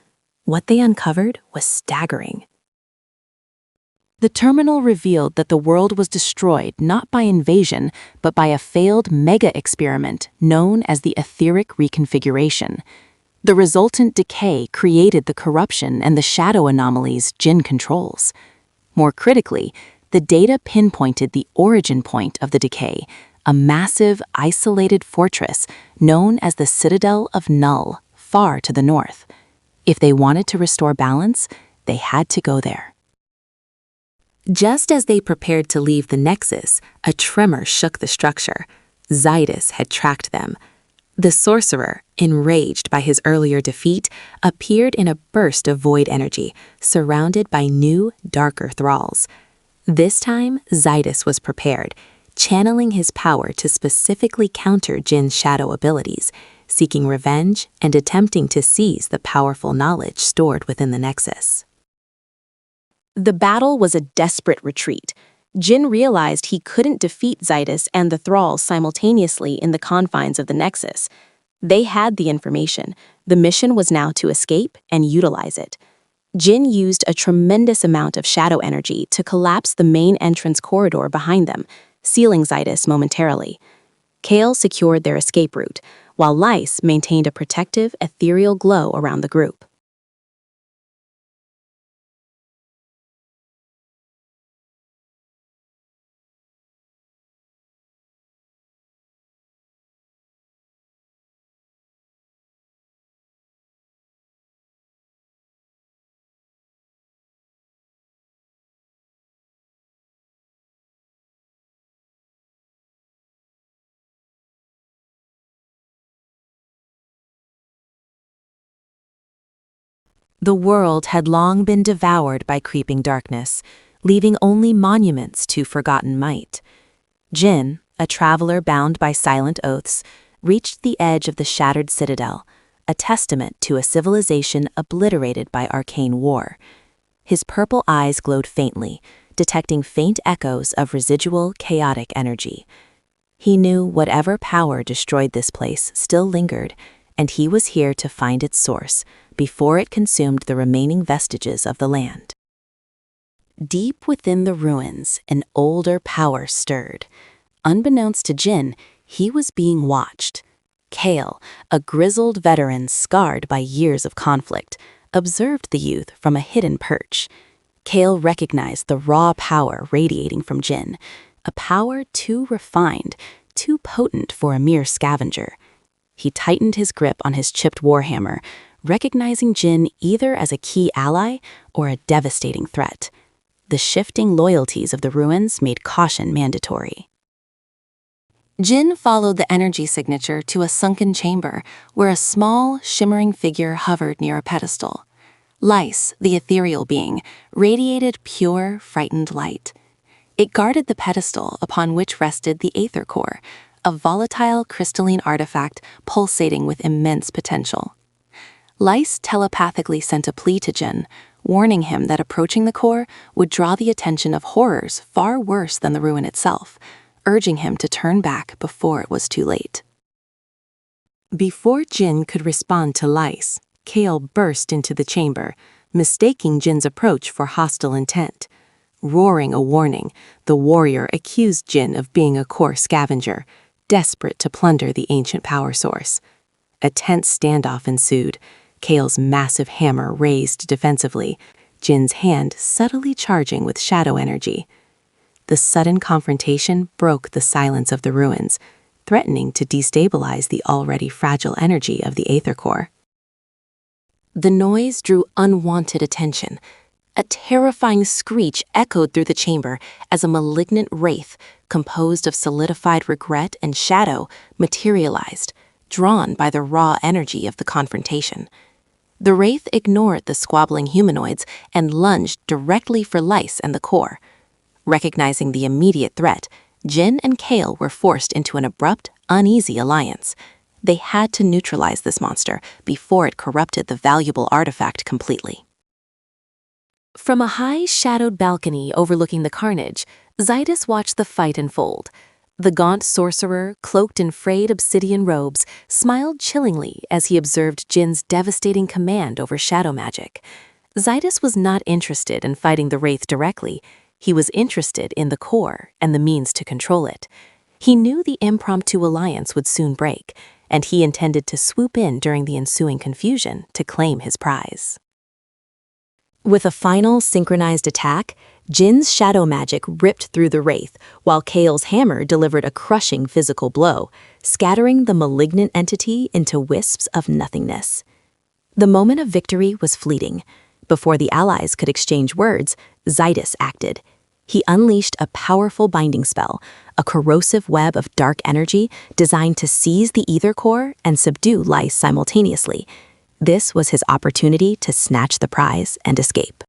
What they uncovered was staggering. The terminal revealed that the world was destroyed not by invasion, but by a failed mega-experiment known as the etheric reconfiguration. The resultant decay created the corruption and the shadow anomalies Jin controls. More critically, the data pinpointed the origin point of the decay, a massive, isolated fortress known as the Citadel of Null, far to the north. If they wanted to restore balance, they had to go there. Just as they prepared to leave the Nexus, a tremor shook the structure. Zydus had tracked them. The sorcerer, enraged by his earlier defeat, appeared in a burst of void energy, surrounded by new, darker thralls. This time, Zydus was prepared, channeling his power to specifically counter Jin's shadow abilities, seeking revenge and attempting to seize the powerful knowledge stored within the Nexus. The battle was a desperate retreat. Jin realized he couldn't defeat Zydus and the thralls simultaneously in the confines of the Nexus. They had the information. The mission was now to escape and utilize it. Jin used a tremendous amount of shadow energy to collapse the main entrance corridor behind them, sealing Zydus momentarily. Kael secured their escape route, while Lys maintained a protective, ethereal glow around the group. The world had long been devoured by creeping darkness, leaving only monuments to forgotten might. Jin, a traveler bound by silent oaths, reached the edge of the shattered citadel, a testament to a civilization obliterated by arcane war. His purple eyes glowed faintly, detecting faint echoes of residual, chaotic energy. He knew whatever power destroyed this place still lingered, and he was here to find its source before it consumed the remaining vestiges of the land. Deep within the ruins, an older power stirred. Unbeknownst to Jin, he was being watched. Kael, a grizzled veteran scarred by years of conflict, observed the youth from a hidden perch. Kael recognized the raw power radiating from Jin, a power too refined, too potent for a mere scavenger. He tightened his grip on his chipped warhammer, recognizing Jin either as a key ally or a devastating threat. The shifting loyalties of the ruins made caution mandatory. Jin followed the energy signature to a sunken chamber where a small, shimmering figure hovered near a pedestal. Lys, the ethereal being, radiated pure, frightened light. It guarded the pedestal upon which rested the Aether Core, a volatile crystalline artifact pulsating with immense potential. Lys telepathically sent a plea to Jin, warning him that approaching the core would draw the attention of horrors far worse than the ruin itself, urging him to turn back before it was too late. Before Jin could respond to Lys, Kael burst into the chamber, mistaking Jin's approach for hostile intent. Roaring a warning, the warrior accused Jin of being a core scavenger, desperate to plunder the ancient power source. A tense standoff ensued, Kael's massive hammer raised defensively, Jin's hand subtly charging with shadow energy. the sudden confrontation broke the silence of the ruins, threatening to destabilize the already fragile energy of the Aether core. The noise drew unwanted attention. A terrifying screech echoed through the chamber as a malignant wraith, composed of solidified regret and shadow, materialized, drawn by the raw energy of the confrontation. The wraith ignored the squabbling humanoids and lunged directly for Lys and the core. Recognizing the immediate threat, Jin and Kael were forced into an abrupt, uneasy alliance. They had to neutralize this monster before it corrupted the valuable artifact completely. From a high, shadowed balcony overlooking the carnage, Zydus watched the fight unfold. The gaunt sorcerer, cloaked in frayed obsidian robes, smiled chillingly as he observed Jin's devastating command over shadow magic. Zydus was not interested in fighting the wraith directly. He was interested in the core and the means to control it. He knew the impromptu alliance would soon break, and he intended to swoop in during the ensuing confusion to claim his prize. With a final synchronized attack, Jin's shadow magic ripped through the wraith, while Kael's hammer delivered a crushing physical blow, scattering the malignant entity into wisps of nothingness. The moment of victory was fleeting. Before the allies could exchange words, Zydus acted. He unleashed a powerful binding spell, a corrosive web of dark energy designed to seize the Aether core and subdue Lys simultaneously. This was his opportunity to snatch the prize and escape.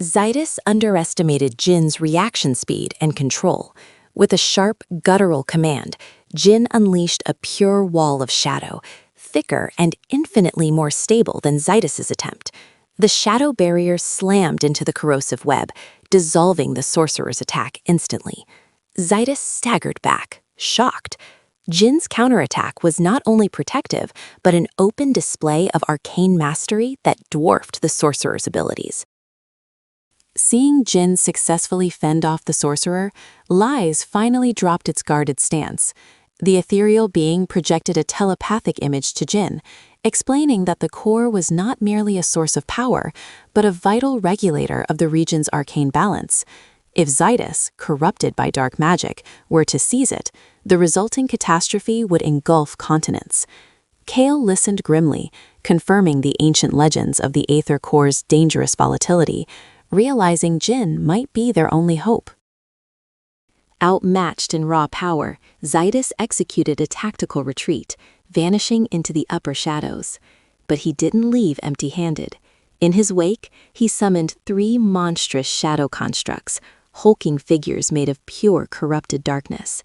Zydus underestimated Jin's reaction speed and control. With a sharp, guttural command, Jin unleashed a pure wall of shadow, thicker and infinitely more stable than Zydus's attempt. The shadow barrier slammed into the corrosive web, dissolving the sorcerer's attack instantly. Zydus staggered back, shocked. Jin's counterattack was not only protective, but an open display of arcane mastery that dwarfed the sorcerer's abilities. Seeing Jin successfully fend off the sorcerer, Lys finally dropped its guarded stance. The ethereal being projected a telepathic image to Jin, explaining that the core was not merely a source of power, but a vital regulator of the region's arcane balance. If Zydus, corrupted by dark magic, were to seize it, the resulting catastrophe would engulf continents. Kael listened grimly, confirming the ancient legends of the Aether core's dangerous volatility, realizing Jin might be their only hope. Outmatched in raw power, Zydus executed a tactical retreat, vanishing into the upper shadows. But he didn't leave empty-handed. In his wake, he summoned 3 monstrous shadow constructs, hulking figures made of pure corrupted darkness.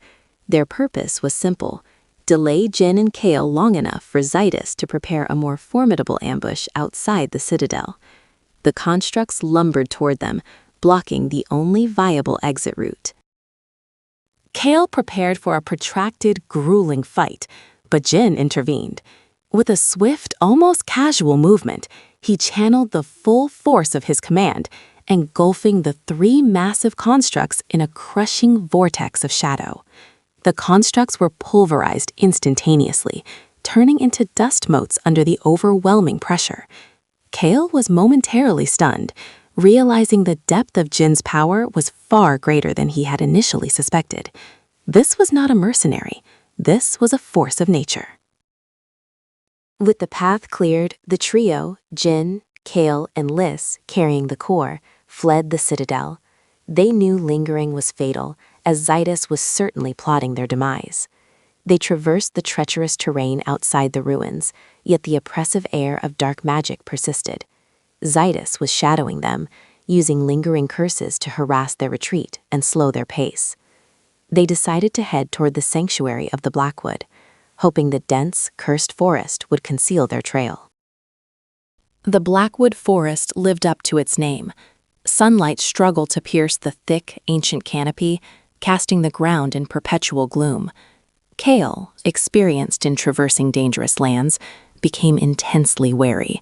Their purpose was simple: delay Jin and Kael long enough for Zydus to prepare a more formidable ambush outside the citadel. The constructs lumbered toward them, blocking the only viable exit route. Kael prepared for a protracted, grueling fight, but Jin intervened. With a swift, almost casual movement, he channeled the full force of his command, engulfing the 3 massive constructs in a crushing vortex of shadow. The constructs were pulverized instantaneously, turning into dust motes under the overwhelming pressure. Kael was momentarily stunned, realizing the depth of Jin's power was far greater than he had initially suspected. This was not a mercenary. This was a force of nature. With the path cleared, the trio, Jin, Kael, and Lys, carrying the core, fled the citadel. They knew lingering was fatal, as Zydus was certainly plotting their demise. They traversed the treacherous terrain outside the ruins, yet the oppressive air of dark magic persisted. Zydus was shadowing them, using lingering curses to harass their retreat and slow their pace. They decided to head toward the sanctuary of the Blackwood, hoping the dense, cursed forest would conceal their trail. The Blackwood forest lived up to its name. Sunlight struggled to pierce the thick, ancient canopy, casting the ground in perpetual gloom. Kael, experienced in traversing dangerous lands, became intensely wary.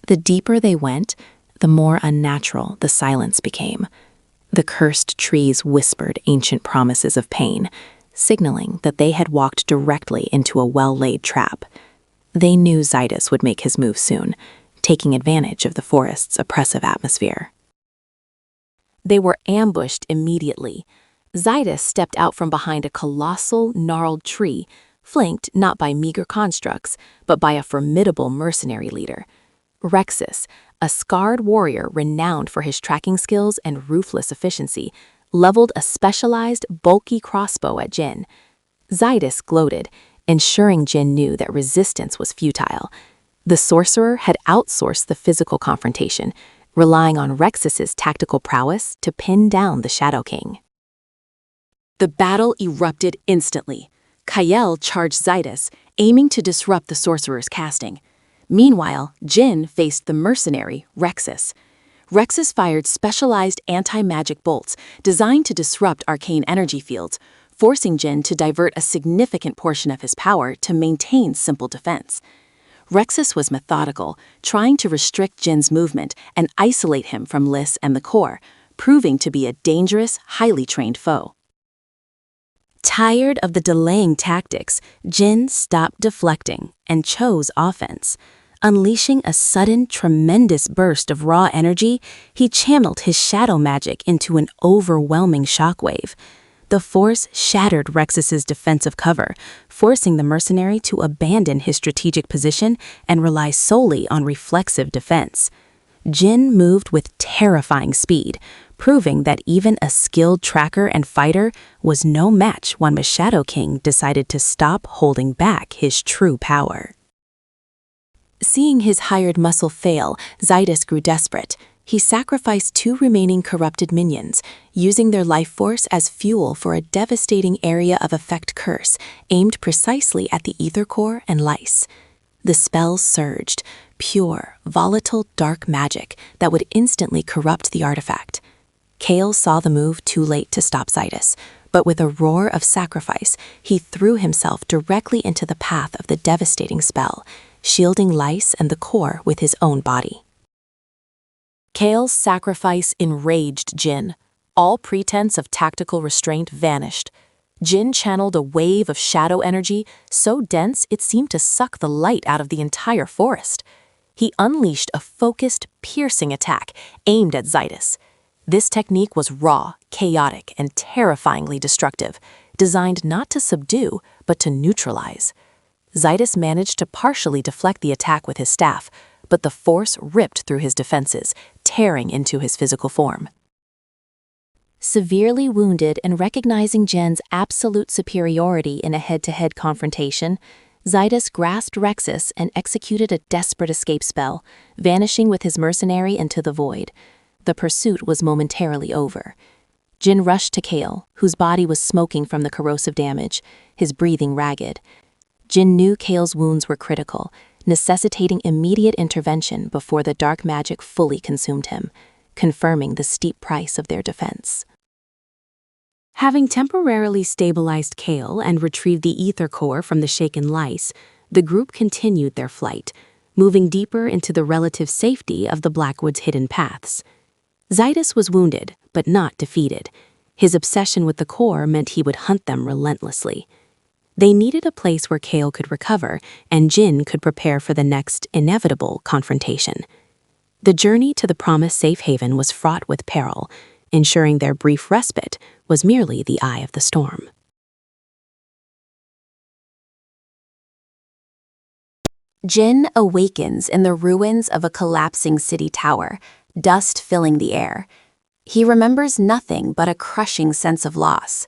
The deeper they went, the more unnatural the silence became. The cursed trees whispered ancient promises of pain, signaling that they had walked directly into a well-laid trap. They knew Zydus would make his move soon, taking advantage of the forest's oppressive atmosphere. They were ambushed immediately. Zydus stepped out from behind a colossal, gnarled tree, flanked not by meager constructs, but by a formidable mercenary leader. Rexus, a scarred warrior renowned for his tracking skills and ruthless efficiency, leveled a specialized, bulky crossbow at Jin. Zydus gloated, ensuring Jin knew that resistance was futile. The sorcerer had outsourced the physical confrontation, relying on Rexus's tactical prowess to pin down the Shadow King. The battle erupted instantly. Kael charged Zydus, aiming to disrupt the sorcerer's casting. Meanwhile, Jin faced the mercenary, Rexus. Rexus fired specialized anti-magic bolts designed to disrupt arcane energy fields, forcing Jin to divert a significant portion of his power to maintain simple defense. Rexus was methodical, trying to restrict Jin's movement and isolate him from Lys and the core, proving to be a dangerous, highly trained foe. Tired of the delaying tactics, Jin stopped deflecting and chose offense. Unleashing a sudden, tremendous burst of raw energy, he channeled his shadow magic into an overwhelming shockwave. The force shattered Rexus's defensive cover, forcing the mercenary to abandon his strategic position and rely solely on reflexive defense. Jin moved with terrifying speed, proving that even a skilled tracker and fighter was no match when the Shadow King decided to stop holding back his true power. Seeing his hired muscle fail, Zydus grew desperate. He sacrificed 2 remaining corrupted minions, using their life force as fuel for a devastating area of effect curse aimed precisely at the ether core and Lys. The spell surged, pure, volatile dark magic that would instantly corrupt the artifact. Kael saw the move too late to stop Zydus, but with a roar of sacrifice, he threw himself directly into the path of the devastating spell, shielding Lys and the core with his own body. Kael's sacrifice enraged Jin. All pretense of tactical restraint vanished. Jin channeled a wave of shadow energy so dense it seemed to suck the light out of the entire forest. He unleashed a focused, piercing attack aimed at Zydus. This technique was raw, chaotic, and terrifyingly destructive, designed not to subdue, but to neutralize. Zydus managed to partially deflect the attack with his staff, but the force ripped through his defenses, tearing into his physical form. Severely wounded and recognizing Jin's absolute superiority in a head-to-head confrontation, Zydus grasped Rexus and executed a desperate escape spell, vanishing with his mercenary into the void. The pursuit was momentarily over. Jin rushed to Kael, whose body was smoking from the corrosive damage, his breathing ragged. Jin knew Kael's wounds were critical, necessitating immediate intervention before the dark magic fully consumed him, confirming the steep price of their defense. Having temporarily stabilized Kael and retrieved the ether core from the shaken Lys, the group continued their flight, moving deeper into the relative safety of the Blackwood's hidden paths. Zydus was wounded, but not defeated. His obsession with the core meant he would hunt them relentlessly. They needed a place where Kael could recover, and Jin could prepare for the next inevitable confrontation. The journey to the promised safe haven was fraught with peril, ensuring their brief respite was merely the eye of the storm. Jin awakens in the ruins of a collapsing city tower, dust filling the air. He remembers nothing but a crushing sense of loss.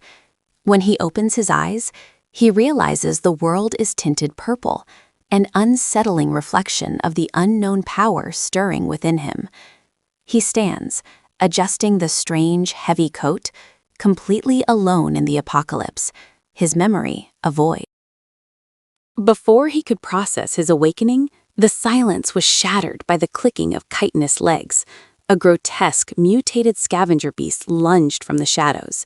When he opens his eyes, he realizes the world is tinted purple, an unsettling reflection of the unknown power stirring within him. He stands, adjusting the strange, heavy coat, completely alone in the apocalypse, his memory a void. Before he could process his awakening, the silence was shattered by the clicking of chitinous legs. A grotesque, mutated scavenger beast lunged from the shadows.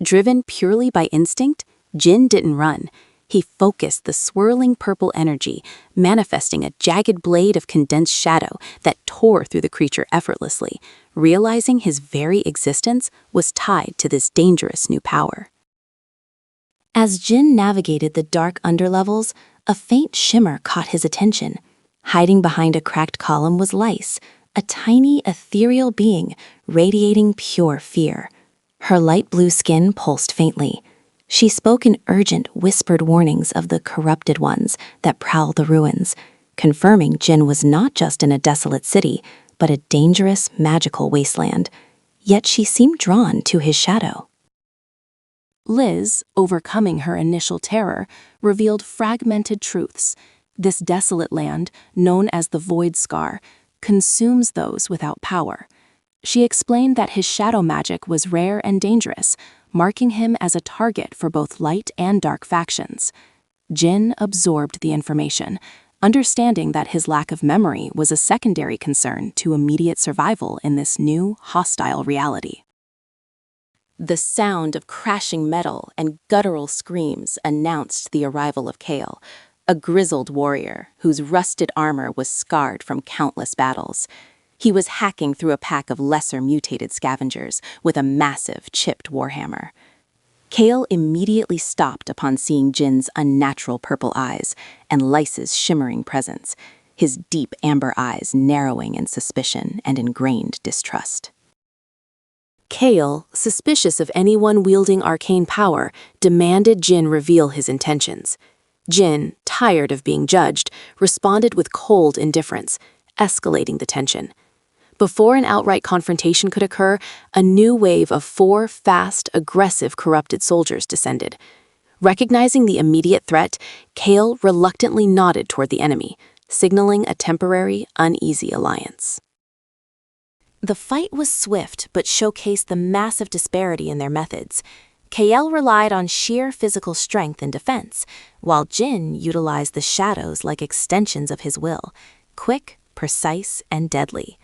Driven purely by instinct, Jin didn't run. He focused the swirling purple energy, manifesting a jagged blade of condensed shadow that tore through the creature effortlessly, realizing his very existence was tied to this dangerous new power. As Jin navigated the dark underlevels, a faint shimmer caught his attention. Hiding behind a cracked column was Lys, a tiny ethereal being radiating pure fear. Her light blue skin pulsed faintly. She spoke in urgent, whispered warnings of the corrupted ones that prowl the ruins, confirming Jin was not just in a desolate city, but a dangerous, magical wasteland. Yet she seemed drawn to his shadow. Liz, overcoming her initial terror, revealed fragmented truths. This desolate land, known as the Void Scar, consumes those without power. She explained that his shadow magic was rare and dangerous, marking him as a target for both light and dark factions. Jin absorbed the information, understanding that his lack of memory was a secondary concern to immediate survival in this new, hostile reality. The sound of crashing metal and guttural screams announced the arrival of Kael, a grizzled warrior whose rusted armor was scarred from countless battles. He was hacking through a pack of lesser mutated scavengers with a massive, chipped warhammer. Kael immediately stopped upon seeing Jin's unnatural purple eyes and Lyce's shimmering presence, his deep amber eyes narrowing in suspicion and ingrained distrust. Kael, suspicious of anyone wielding arcane power, demanded Jin reveal his intentions. Jin, tired of being judged, responded with cold indifference, escalating the tension. Before an outright confrontation could occur, a new wave of 4 fast, aggressive, corrupted soldiers descended. Recognizing the immediate threat, Kael reluctantly nodded toward the enemy, signaling a temporary, uneasy alliance. The fight was swift but showcased the massive disparity in their methods. Kael relied on sheer physical strength and defense, while Jin utilized the shadows like extensions of his will, quick, precise, and deadly.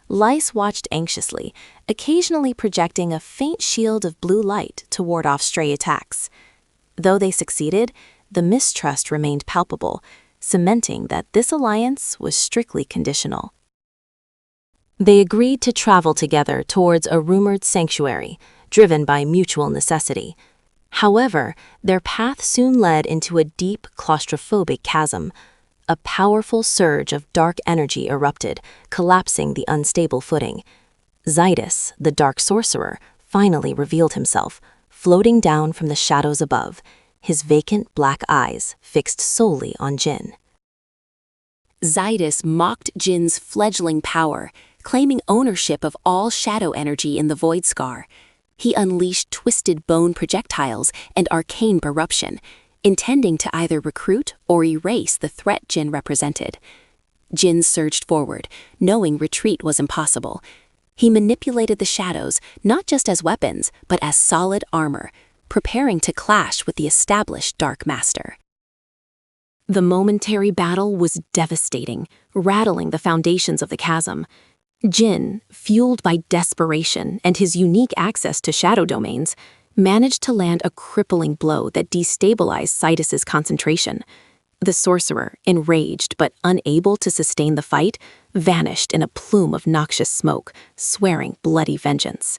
Lyce watched anxiously, occasionally projecting a faint shield of blue light to ward off stray attacks. Though they succeeded, the mistrust remained palpable, cementing that this alliance was strictly conditional. They agreed to travel together towards a rumored sanctuary, driven by mutual necessity. However, their path soon led into a deep, claustrophobic chasm. A powerful surge of dark energy erupted, collapsing the unstable footing. Zydus, the dark sorcerer, finally revealed himself, floating down from the shadows above, his vacant black eyes fixed solely on Jin. Zydus mocked Jin's fledgling power, claiming ownership of all shadow energy in the Void Scar. He unleashed twisted bone projectiles and arcane eruption, intending to either recruit or erase the threat Jin represented. Jin surged forward, knowing retreat was impossible. He manipulated the shadows not just as weapons, but as solid armor, preparing to clash with the established Dark Master. The momentary battle was devastating, rattling the foundations of the chasm. Jin, fueled by desperation and his unique access to shadow domains, managed to land a crippling blow that destabilized Zydus's concentration. The sorcerer, enraged but unable to sustain the fight, vanished in a plume of noxious smoke, swearing bloody vengeance.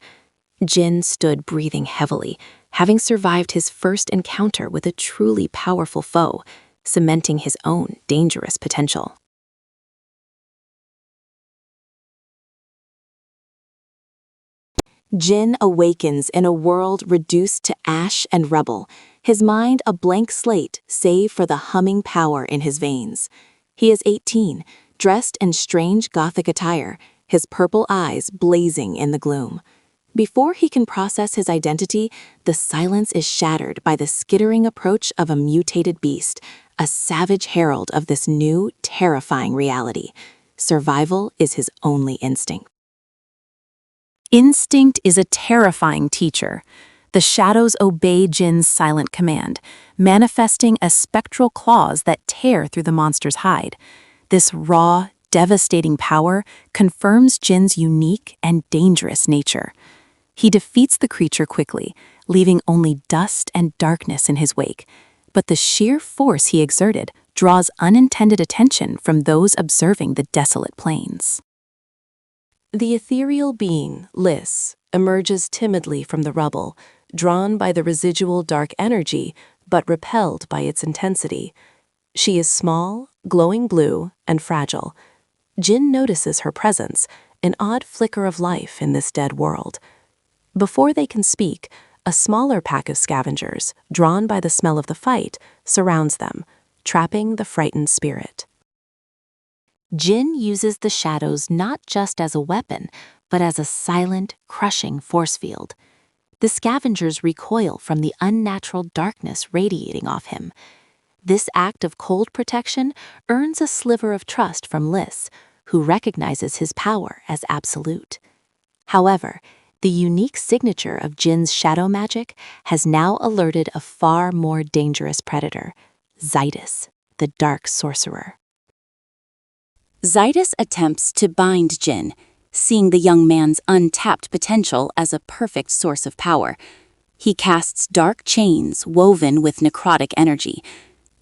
Jin stood breathing heavily, having survived his first encounter with a truly powerful foe, cementing his own dangerous potential. Jin awakens in a world reduced to ash and rubble, his mind a blank slate save for the humming power in his veins. He is 18, dressed in strange Gothic attire, his purple eyes blazing in the gloom. Before he can process his identity, the silence is shattered by the skittering approach of a mutated beast, a savage herald of this new, terrifying reality. Survival is his only instinct. Instinct is a terrifying teacher. The shadows obey Jin's silent command, manifesting as spectral claws that tear through the monster's hide. This raw, devastating power confirms Jin's unique and dangerous nature. He defeats the creature quickly, leaving only dust and darkness in his wake. But the sheer force he exerted draws unintended attention from those observing the desolate plains. The ethereal being, Lys, emerges timidly from the rubble, drawn by the residual dark energy, but repelled by its intensity. She is small, glowing blue, and fragile. Jin notices her presence, an odd flicker of life in this dead world. Before they can speak, a smaller pack of scavengers, drawn by the smell of the fight, surrounds them, trapping the frightened spirit. Jin uses the shadows not just as a weapon, but as a silent, crushing force field. The scavengers recoil from the unnatural darkness radiating off him. This act of cold protection earns a sliver of trust from Lys, who recognizes his power as absolute. However, the unique signature of Jin's shadow magic has now alerted a far more dangerous predator, Zydus, the dark sorcerer. Zydus attempts to bind Jin, seeing the young man's untapped potential as a perfect source of power. He casts dark chains woven with necrotic energy.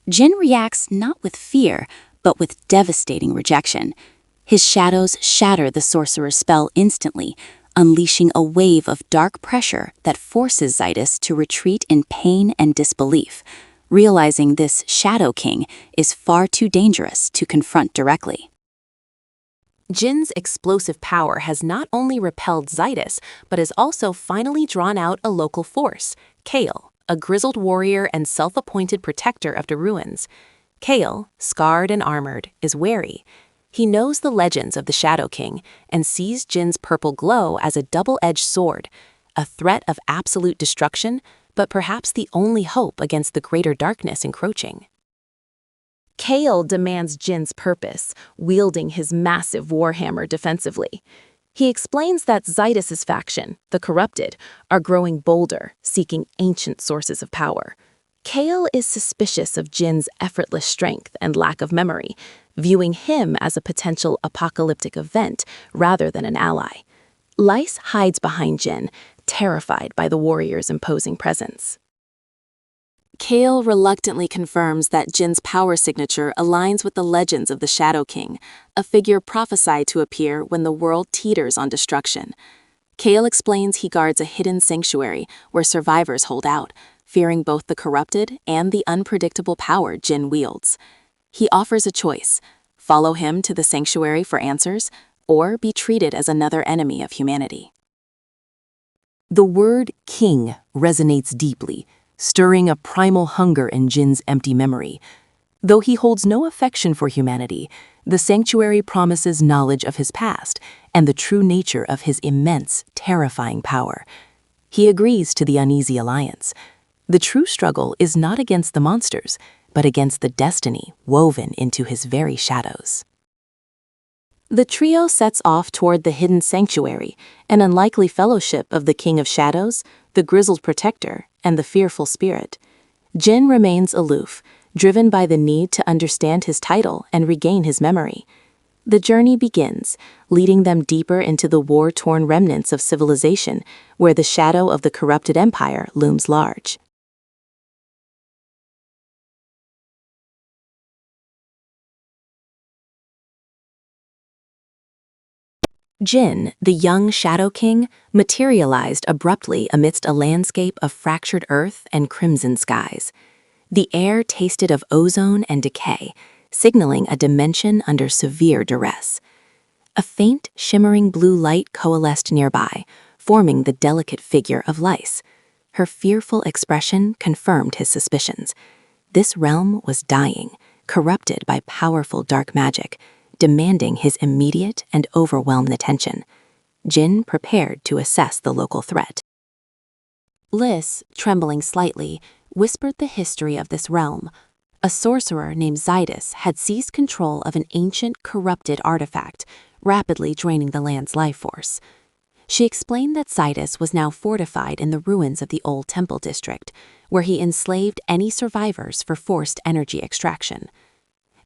Jin reacts not with fear, but with devastating rejection. His shadows shatter the sorcerer's spell instantly, unleashing a wave of dark pressure that forces Zydus to retreat in pain and disbelief, realizing this Shadow King is far too dangerous to confront directly. Jin's explosive power has not only repelled Zydus, but has also finally drawn out a local force, Kael, a grizzled warrior and self-appointed protector of the ruins. Kael, scarred and armored, is wary. He knows the legends of the Shadow King and sees Jin's purple glow as a double-edged sword, a threat of absolute destruction, but perhaps the only hope against the greater darkness encroaching. Kael demands Jin's purpose, wielding his massive warhammer defensively. He explains that Zydus' faction, the Corrupted, are growing bolder, seeking ancient sources of power. Kael is suspicious of Jin's effortless strength and lack of memory, viewing him as a potential apocalyptic event rather than an ally. Lys hides behind Jin, terrified by the warrior's imposing presence. Kael reluctantly confirms that Jin's power signature aligns with the legends of the Shadow King, a figure prophesied to appear when the world teeters on destruction. Kael explains he guards a hidden sanctuary where survivors hold out, fearing both the corrupted and the unpredictable power Jin wields. He offers a choice: follow him to the sanctuary for answers, or be treated as another enemy of humanity. The word king resonates deeply, stirring a primal hunger in Jin's empty memory. Though he holds no affection for humanity, the sanctuary promises knowledge of his past and the true nature of his immense, terrifying power. He agrees to the uneasy alliance. The true struggle is not against the monsters, but against the destiny woven into his very shadows. The trio sets off toward the hidden sanctuary, an unlikely fellowship of the King of Shadows, the grizzled protector, and the fearful spirit. Jin remains aloof, driven by the need to understand his title and regain his memory. The journey begins, leading them deeper into the war-torn remnants of civilization, where the shadow of the corrupted empire looms large. Jin, the young Shadow King, materialized abruptly amidst a landscape of fractured earth and crimson skies. The air tasted of ozone and decay, signaling a dimension under severe duress. A faint, shimmering blue light coalesced nearby, forming the delicate figure of Lys. Her fearful expression confirmed his suspicions. This realm was dying, corrupted by powerful dark magic, demanding his immediate and overwhelmed attention. Jin prepared to assess the local threat. Lys, trembling slightly, whispered the history of this realm. A sorcerer named Zydus had seized control of an ancient, corrupted artifact, rapidly draining the land's life force. She explained that Zydus was now fortified in the ruins of the old temple district, where he enslaved any survivors for forced energy extraction.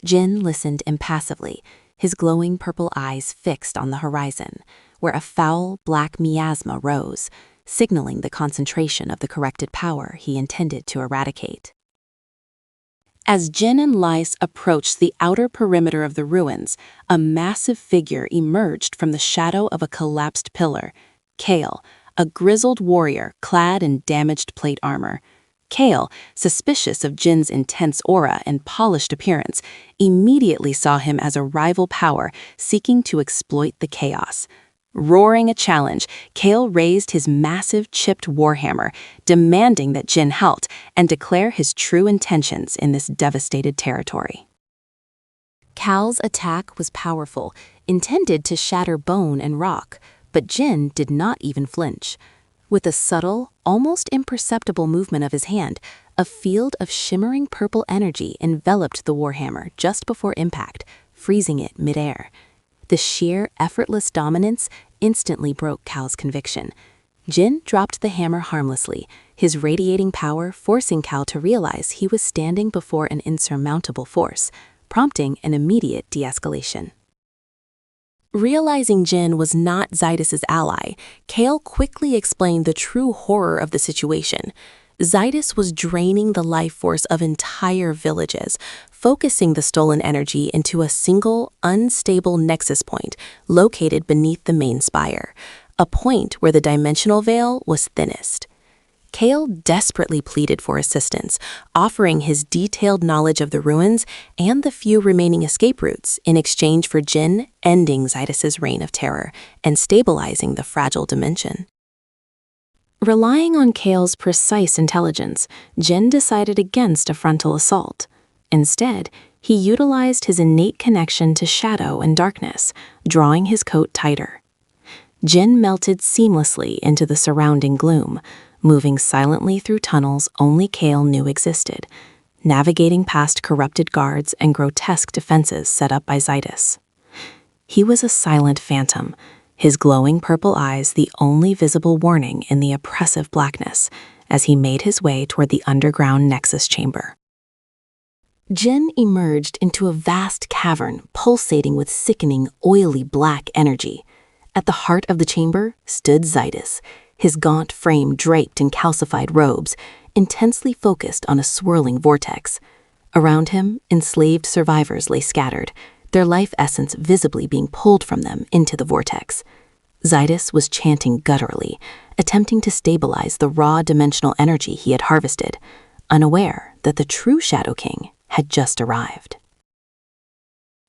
Jin listened impassively, his glowing purple eyes fixed on the horizon, where a foul black miasma rose, signaling the concentration of the corrected power he intended to eradicate. As Jin and Lys approached the outer perimeter of the ruins, a massive figure emerged from the shadow of a collapsed pillar. Kael, a grizzled warrior clad in damaged plate armor. Kael, suspicious of Jin's intense aura and polished appearance, immediately saw him as a rival power seeking to exploit the chaos. Roaring a challenge, Kael raised his massive chipped warhammer, demanding that Jin halt and declare his true intentions in this devastated territory. Kael's attack was powerful, intended to shatter bone and rock, but Jin did not even flinch. With a subtle, almost imperceptible movement of his hand, a field of shimmering purple energy enveloped the warhammer just before impact, freezing it midair. The sheer, effortless dominance instantly broke Kael's conviction. Jin dropped the hammer harmlessly, his radiating power forcing Kael to realize he was standing before an insurmountable force, prompting an immediate de-escalation. Realizing Jin was not Zydus' ally, Kael quickly explained the true horror of the situation. Zydus was draining the life force of entire villages, focusing the stolen energy into a single, unstable nexus point located beneath the main spire, a point where the dimensional veil was thinnest. Kael desperately pleaded for assistance, offering his detailed knowledge of the ruins and the few remaining escape routes in exchange for Jin ending Zydus' reign of terror and stabilizing the fragile dimension. Relying on Kael's precise intelligence, Jin decided against a frontal assault. Instead, he utilized his innate connection to shadow and darkness, drawing his coat tighter. Jin melted seamlessly into the surrounding gloom, moving silently through tunnels only Kael knew existed, navigating past corrupted guards and grotesque defenses set up by Zydus. He was a silent phantom, his glowing purple eyes the only visible warning in the oppressive blackness as he made his way toward the underground nexus chamber. Jin emerged into a vast cavern pulsating with sickening, oily black energy. At the heart of the chamber stood Zydus, his gaunt frame draped in calcified robes, intensely focused on a swirling vortex. Around him, enslaved survivors lay scattered, their life essence visibly being pulled from them into the vortex. Zydus was chanting gutturally, attempting to stabilize the raw dimensional energy he had harvested, unaware that the true Shadow King had just arrived.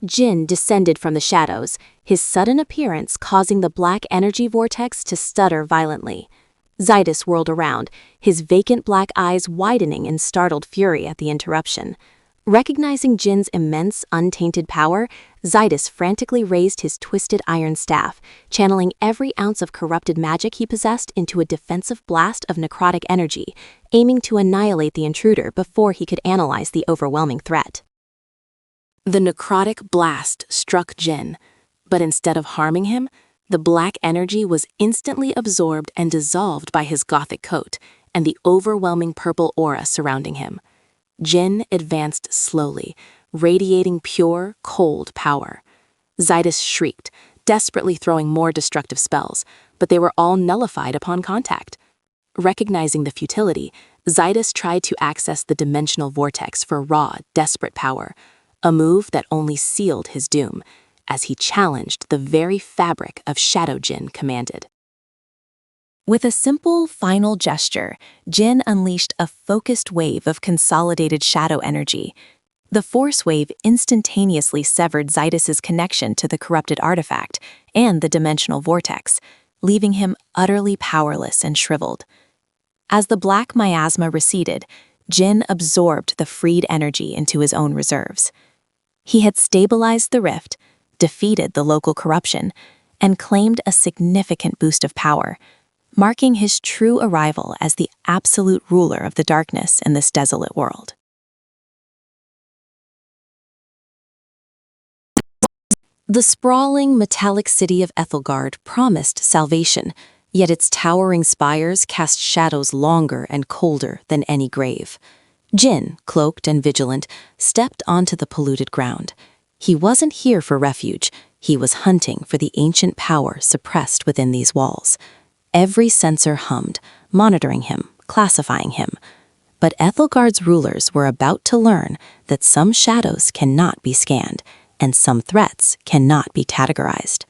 Jin descended from the shadows, his sudden appearance causing the black energy vortex to stutter violently. Zydus whirled around, his vacant black eyes widening in startled fury at the interruption. Recognizing Jin's immense, untainted power, Zydus frantically raised his twisted iron staff, channeling every ounce of corrupted magic he possessed into a defensive blast of necrotic energy, aiming to annihilate the intruder before he could analyze the overwhelming threat. The necrotic blast struck Jin, but instead of harming him, the black energy was instantly absorbed and dissolved by his gothic coat and the overwhelming purple aura surrounding him. Jin advanced slowly, radiating pure, cold power. Zydus shrieked, desperately throwing more destructive spells, but they were all nullified upon contact. Recognizing the futility, Zydus tried to access the dimensional vortex for raw, desperate power, a move that only sealed his doom, as he challenged the very fabric of Shadow Jin commanded. With a simple, final gesture, Jin unleashed a focused wave of consolidated shadow energy. The force wave instantaneously severed Zydus' connection to the corrupted artifact and the dimensional vortex, leaving him utterly powerless and shriveled. As the black miasma receded, Jin absorbed the freed energy into his own reserves. He had stabilized the rift, defeated the local corruption, and claimed a significant boost of power, marking his true arrival as the absolute ruler of the darkness in this desolate world. The sprawling, metallic city of Aethelgard promised salvation, yet its towering spires cast shadows longer and colder than any grave. Jin, cloaked and vigilant, stepped onto the polluted ground. He wasn't here for refuge. He was hunting for the ancient power suppressed within these walls. Every sensor hummed, monitoring him, classifying him. But Aethelgard's rulers were about to learn that some shadows cannot be scanned, and some threats cannot be categorized.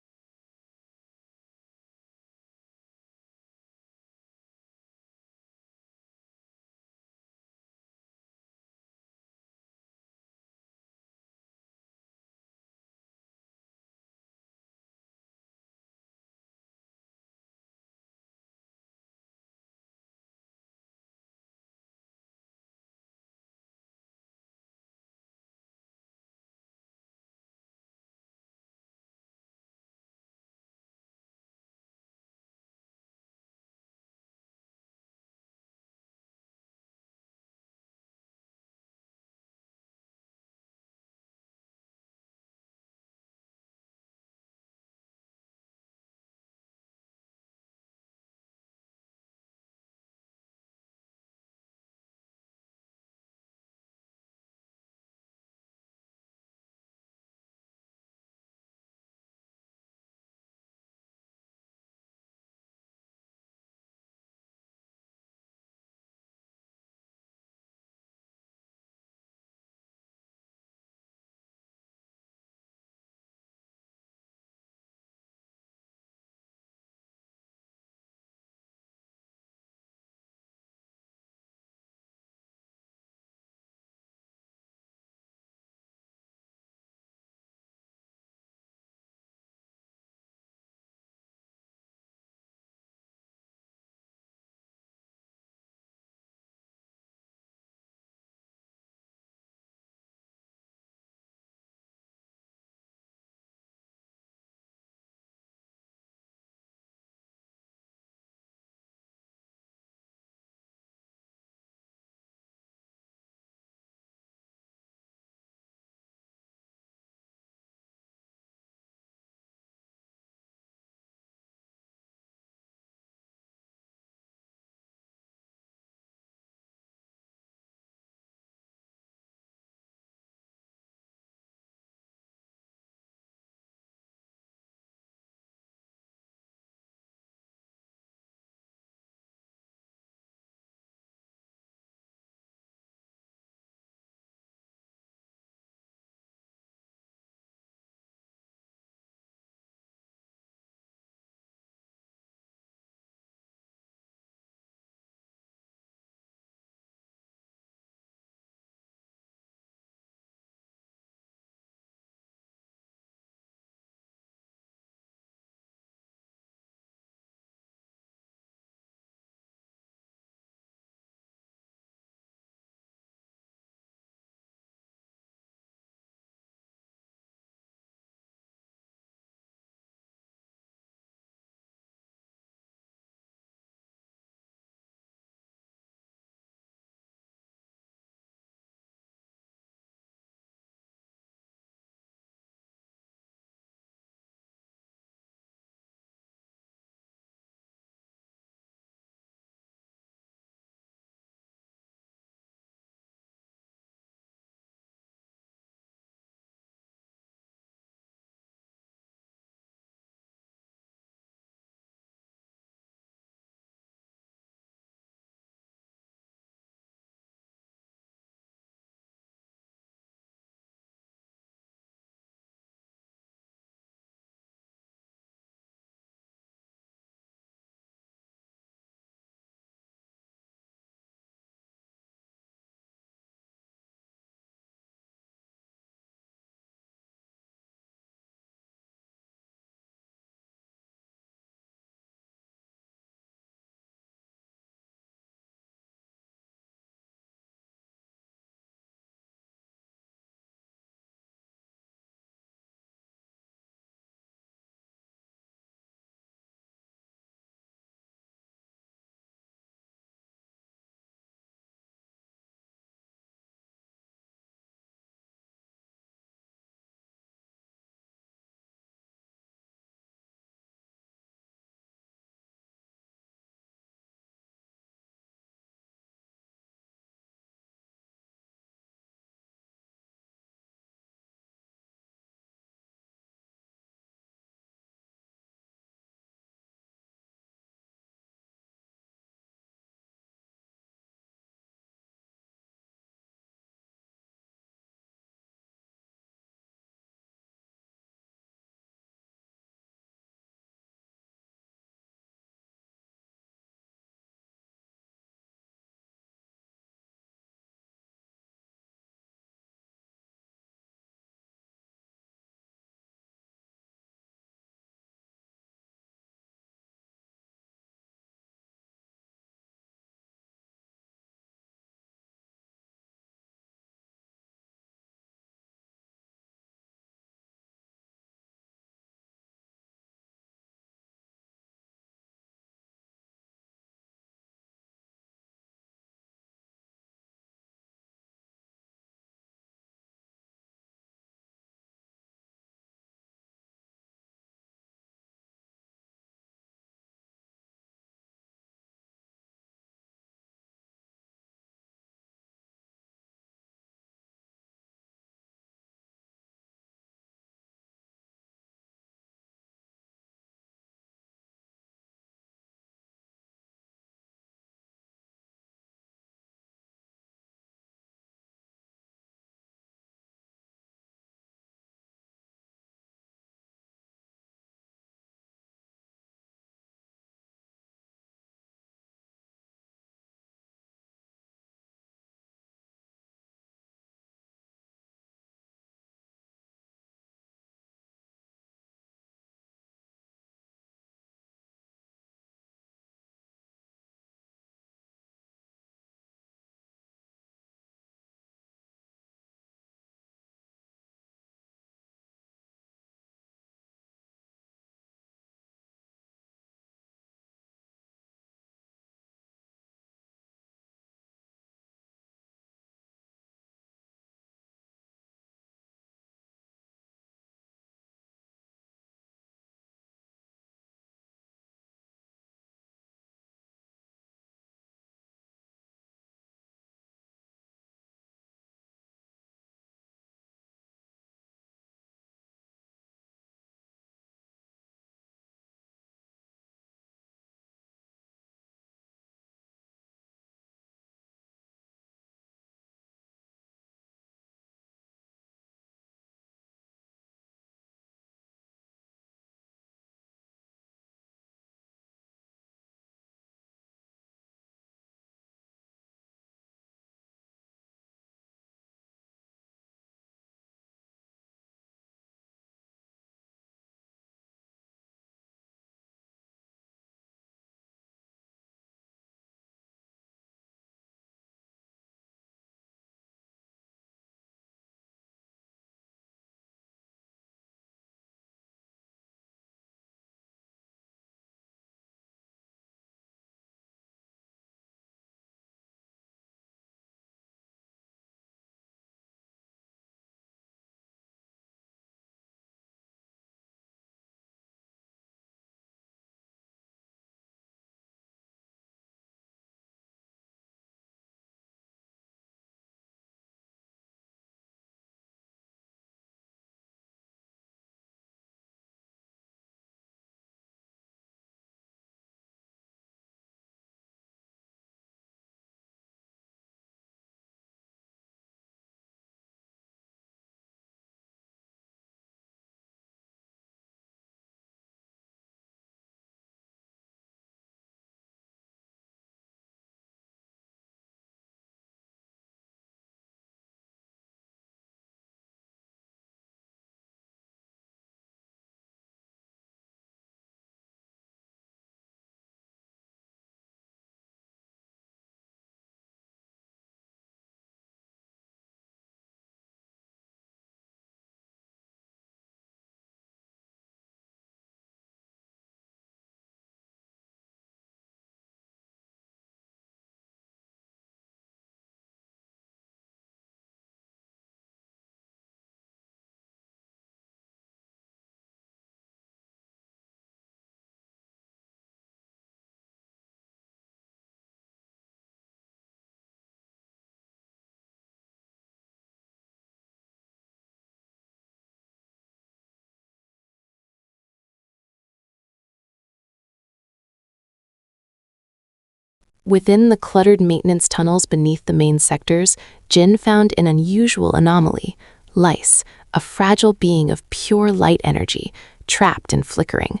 Within the cluttered maintenance tunnels beneath the main sectors, Jin found an unusual anomaly: lice, a fragile being of pure light energy, trapped and flickering.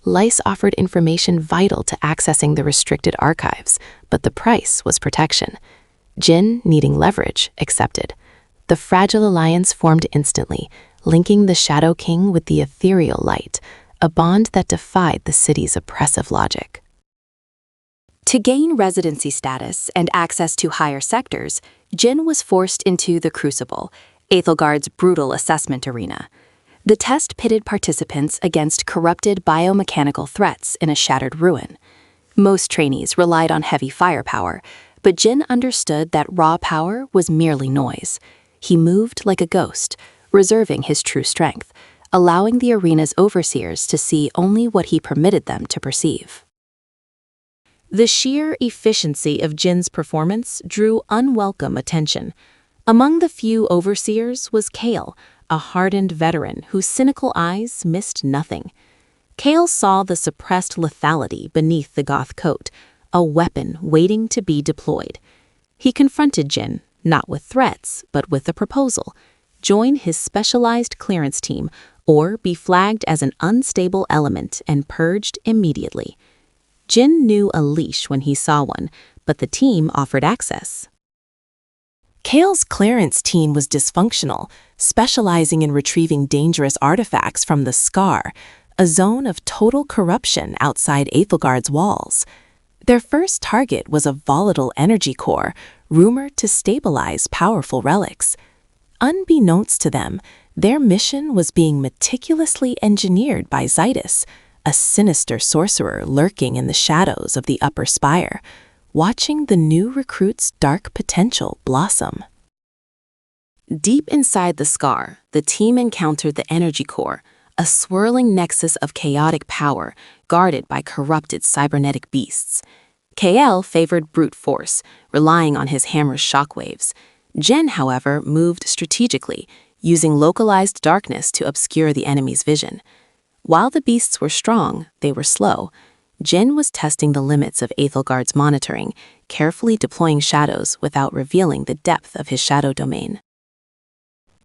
Lice offered information vital to accessing the restricted archives, but the price was protection. Jin, needing leverage, accepted. The fragile alliance formed instantly, linking the Shadow King with the ethereal light, a bond that defied the city's oppressive logic. To gain residency status and access to higher sectors, Jin was forced into the Crucible, Aethelgard's brutal assessment arena. The test pitted participants against corrupted biomechanical threats in a shattered ruin. Most trainees relied on heavy firepower, but Jin understood that raw power was merely noise. He moved like a ghost, reserving his true strength, allowing the arena's overseers to see only what he permitted them to perceive. The sheer efficiency of Jin's performance drew unwelcome attention. Among the few overseers was Kael, a hardened veteran whose cynical eyes missed nothing. Kael saw the suppressed lethality beneath the goth coat, a weapon waiting to be deployed. He confronted Jin, not with threats, but with a proposal: join his specialized clearance team or be flagged as an unstable element and purged immediately. Jin knew a leash when he saw one, but the team offered access. Kael's clearance team was dysfunctional, specializing in retrieving dangerous artifacts from the Scar, a zone of total corruption outside Aethelgard's walls. Their first target was a volatile energy core, rumored to stabilize powerful relics. Unbeknownst to them, their mission was being meticulously engineered by Zydus, a sinister sorcerer lurking in the shadows of the upper spire, watching the new recruit's dark potential blossom. Deep inside the Scar, the team encountered the energy core, a swirling nexus of chaotic power guarded by corrupted cybernetic beasts. Kael favored brute force, relying on his hammer's shockwaves. Jin, however, moved strategically, using localized darkness to obscure the enemy's vision. While the beasts were strong, they were slow. Jin was testing the limits of Aethelgard's monitoring, carefully deploying shadows without revealing the depth of his shadow domain.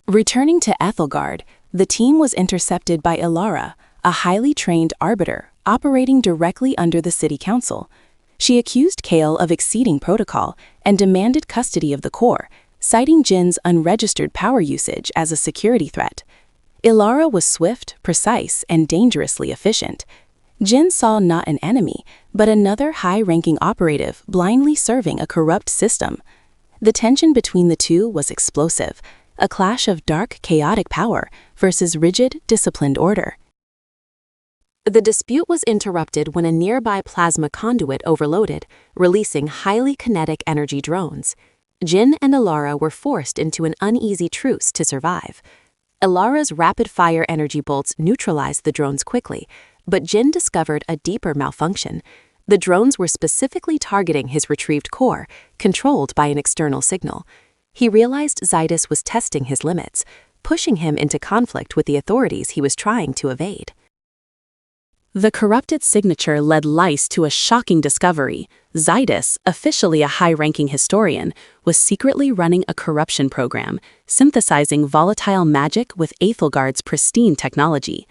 Returning to Aethelgard, the team was intercepted by Elara, a highly trained arbiter operating directly under the city council. She accused Kael of exceeding protocol and demanded custody of the core, citing Jin's unregistered power usage as a security threat. Elara was swift, precise, and dangerously efficient. Jin saw not an enemy, but another high-ranking operative blindly serving a corrupt system. The tension between the two was explosive, a clash of dark, chaotic power versus rigid, disciplined order. The dispute was interrupted when a nearby plasma conduit overloaded, releasing highly kinetic energy drones. Jin and Elara were forced into an uneasy truce to survive. Elara's rapid-fire energy bolts neutralized the drones quickly, but Jin discovered a deeper malfunction. The drones were specifically targeting his retrieved core, controlled by an external signal. He realized Zydus was testing his limits, pushing him into conflict with the authorities he was trying to evade. The corrupted signature led Lice to a shocking discovery. Zydus, officially a high-ranking historian, was secretly running a corruption program, synthesizing volatile magic with Aethelgard's pristine technology.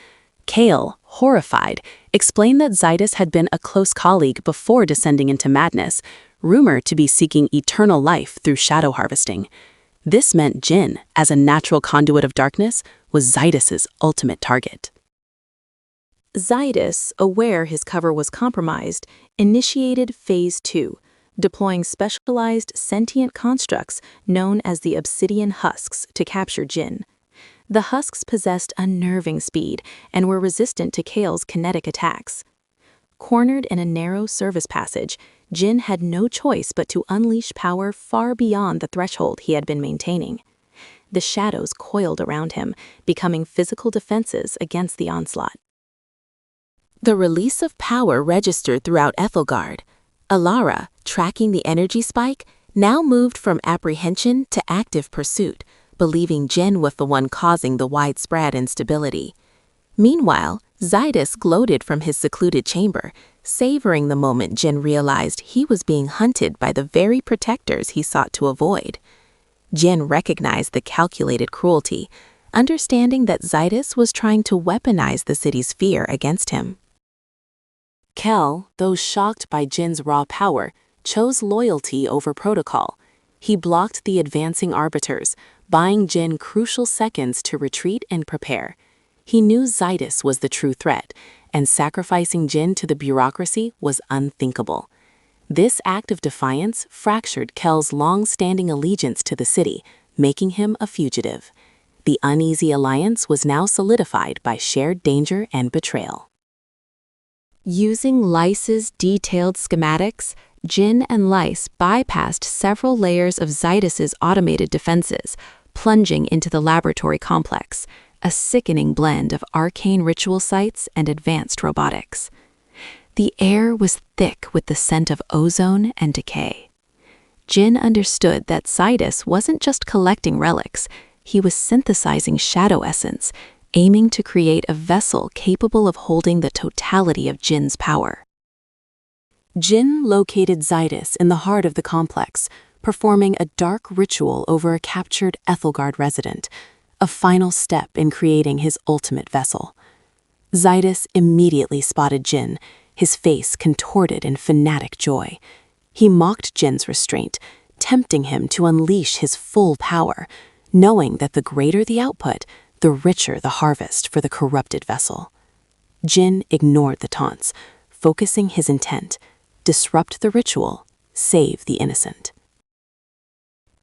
Kael, horrified, explained that Zydus had been a close colleague before descending into madness, rumored to be seeking eternal life through shadow harvesting. This meant Jin, as a natural conduit of darkness, was Zydus's ultimate target. Zydus, aware his cover was compromised, initiated Phase 2, deploying specialized sentient constructs known as the obsidian husks to capture Jin. The husks possessed unnerving speed and were resistant to Kael's kinetic attacks. Cornered in a narrow service passage, Jin had no choice but to unleash power far beyond the threshold he had been maintaining. The shadows coiled around him, becoming physical defenses against the onslaught. The release of power registered throughout Aethelgard. Elara, tracking the energy spike, now moved from apprehension to active pursuit, believing Jin was the one causing the widespread instability. Meanwhile, Zydus gloated from his secluded chamber, savoring the moment Jin realized he was being hunted by the very protectors he sought to avoid. Jin recognized the calculated cruelty, understanding that Zydus was trying to weaponize the city's fear against him. Kael, though shocked by Jin's raw power, chose loyalty over protocol. He blocked the advancing arbiters, buying Jin crucial seconds to retreat and prepare. He knew Zydus was the true threat, and sacrificing Jin to the bureaucracy was unthinkable. This act of defiance fractured Kael's long-standing allegiance to the city, making him a fugitive. The uneasy alliance was now solidified by shared danger and betrayal. Using Lyse's detailed schematics, Jin and Lyse bypassed several layers of Zydus's automated defenses, plunging into the laboratory complex, a sickening blend of arcane ritual sites and advanced robotics. The air was thick with the scent of ozone and decay. Jin understood that Zydus wasn't just collecting relics, he was synthesizing shadow essence, aiming to create a vessel capable of holding the totality of Jin's power. Jin located Zydus in the heart of the complex, performing a dark ritual over a captured Aethelgard resident, a final step in creating his ultimate vessel. Zydus immediately spotted Jin, his face contorted in fanatic joy. He mocked Jin's restraint, tempting him to unleash his full power, knowing that the greater the output, the richer the harvest for the corrupted vessel. Jin ignored the taunts, focusing his intent: disrupt the ritual, save the innocent.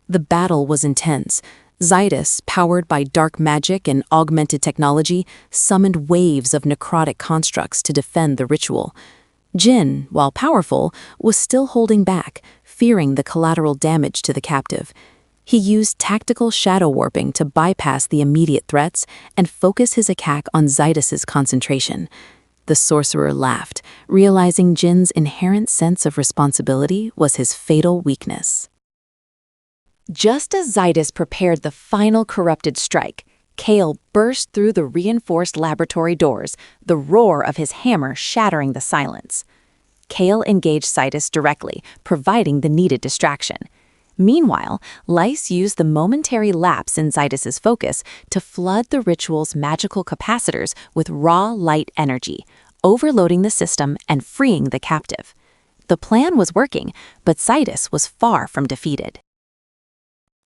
The battle was intense. Zydus, powered by dark magic and augmented technology, summoned waves of necrotic constructs to defend the ritual. Jin, while powerful, was still holding back, fearing the collateral damage to the captive. He used tactical shadow warping to bypass the immediate threats and focus his attack on Zydus's concentration. The sorcerer laughed, realizing Jin's inherent sense of responsibility was his fatal weakness. Just as Zydus prepared the final corrupted strike, Kael burst through the reinforced laboratory doors, the roar of his hammer shattering the silence. Kael engaged Zydus directly, providing the needed distraction. Meanwhile, Lyse used the momentary lapse in Zydus's focus to flood the ritual's magical capacitors with raw light energy, overloading the system and freeing the captive. The plan was working, but Zydus was far from defeated.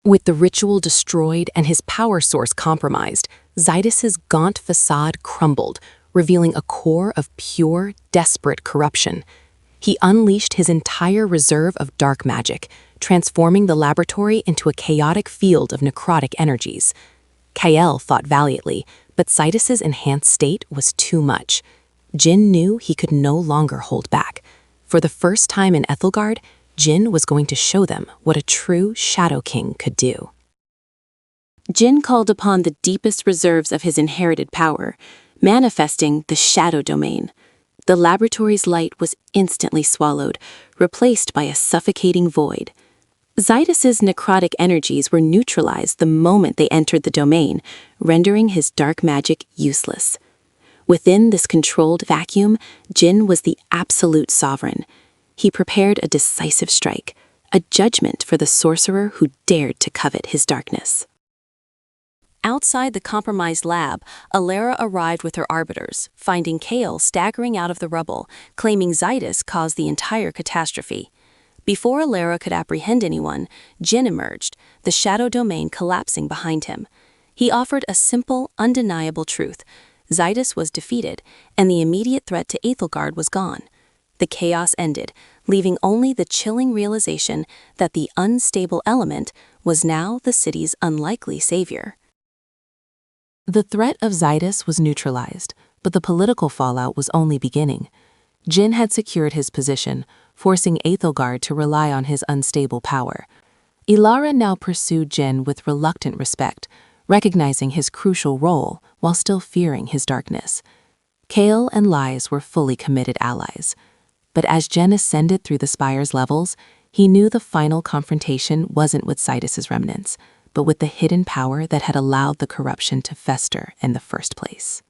With the ritual destroyed and his power source compromised, Zydus's gaunt facade crumbled, revealing a core of pure, desperate corruption. He unleashed his entire reserve of dark magic, transforming the laboratory into a chaotic field of necrotic energies. Kael fought valiantly, but Zydus's enhanced state was too much. Jin knew he could no longer hold back. For the first time in Aethelgard, Jin was going to show them what a true Shadow King could do. Jin called upon the deepest reserves of his inherited power, manifesting the Shadow Domain. The laboratory's light was instantly swallowed, replaced by a suffocating void. Zydus's necrotic energies were neutralized the moment they entered the domain, rendering his dark magic useless. Within this controlled vacuum, Jin was the absolute sovereign. He prepared a decisive strike, a judgment for the sorcerer who dared to covet his darkness. Outside the compromised lab, Elara arrived with her arbiters, finding Kael staggering out of the rubble, claiming Zydus caused the entire catastrophe. Before Elara could apprehend anyone, Jin emerged, the shadow domain collapsing behind him. He offered a simple, undeniable truth. Zydus was defeated, and the immediate threat to Aethelgard was gone. The chaos ended, leaving only the chilling realization that the unstable element was now the city's unlikely savior. The threat of Zydus was neutralized, but the political fallout was only beginning. Jin had secured his position, forcing Aethelgard to rely on his unstable power. Elara now pursued Jin with reluctant respect, recognizing his crucial role while still fearing his darkness. Kael and Lyse were fully committed allies. But as Jin ascended through the spire's levels, he knew the final confrontation wasn't with Zydus's remnants, but with the hidden power that had allowed the corruption to fester in the first place.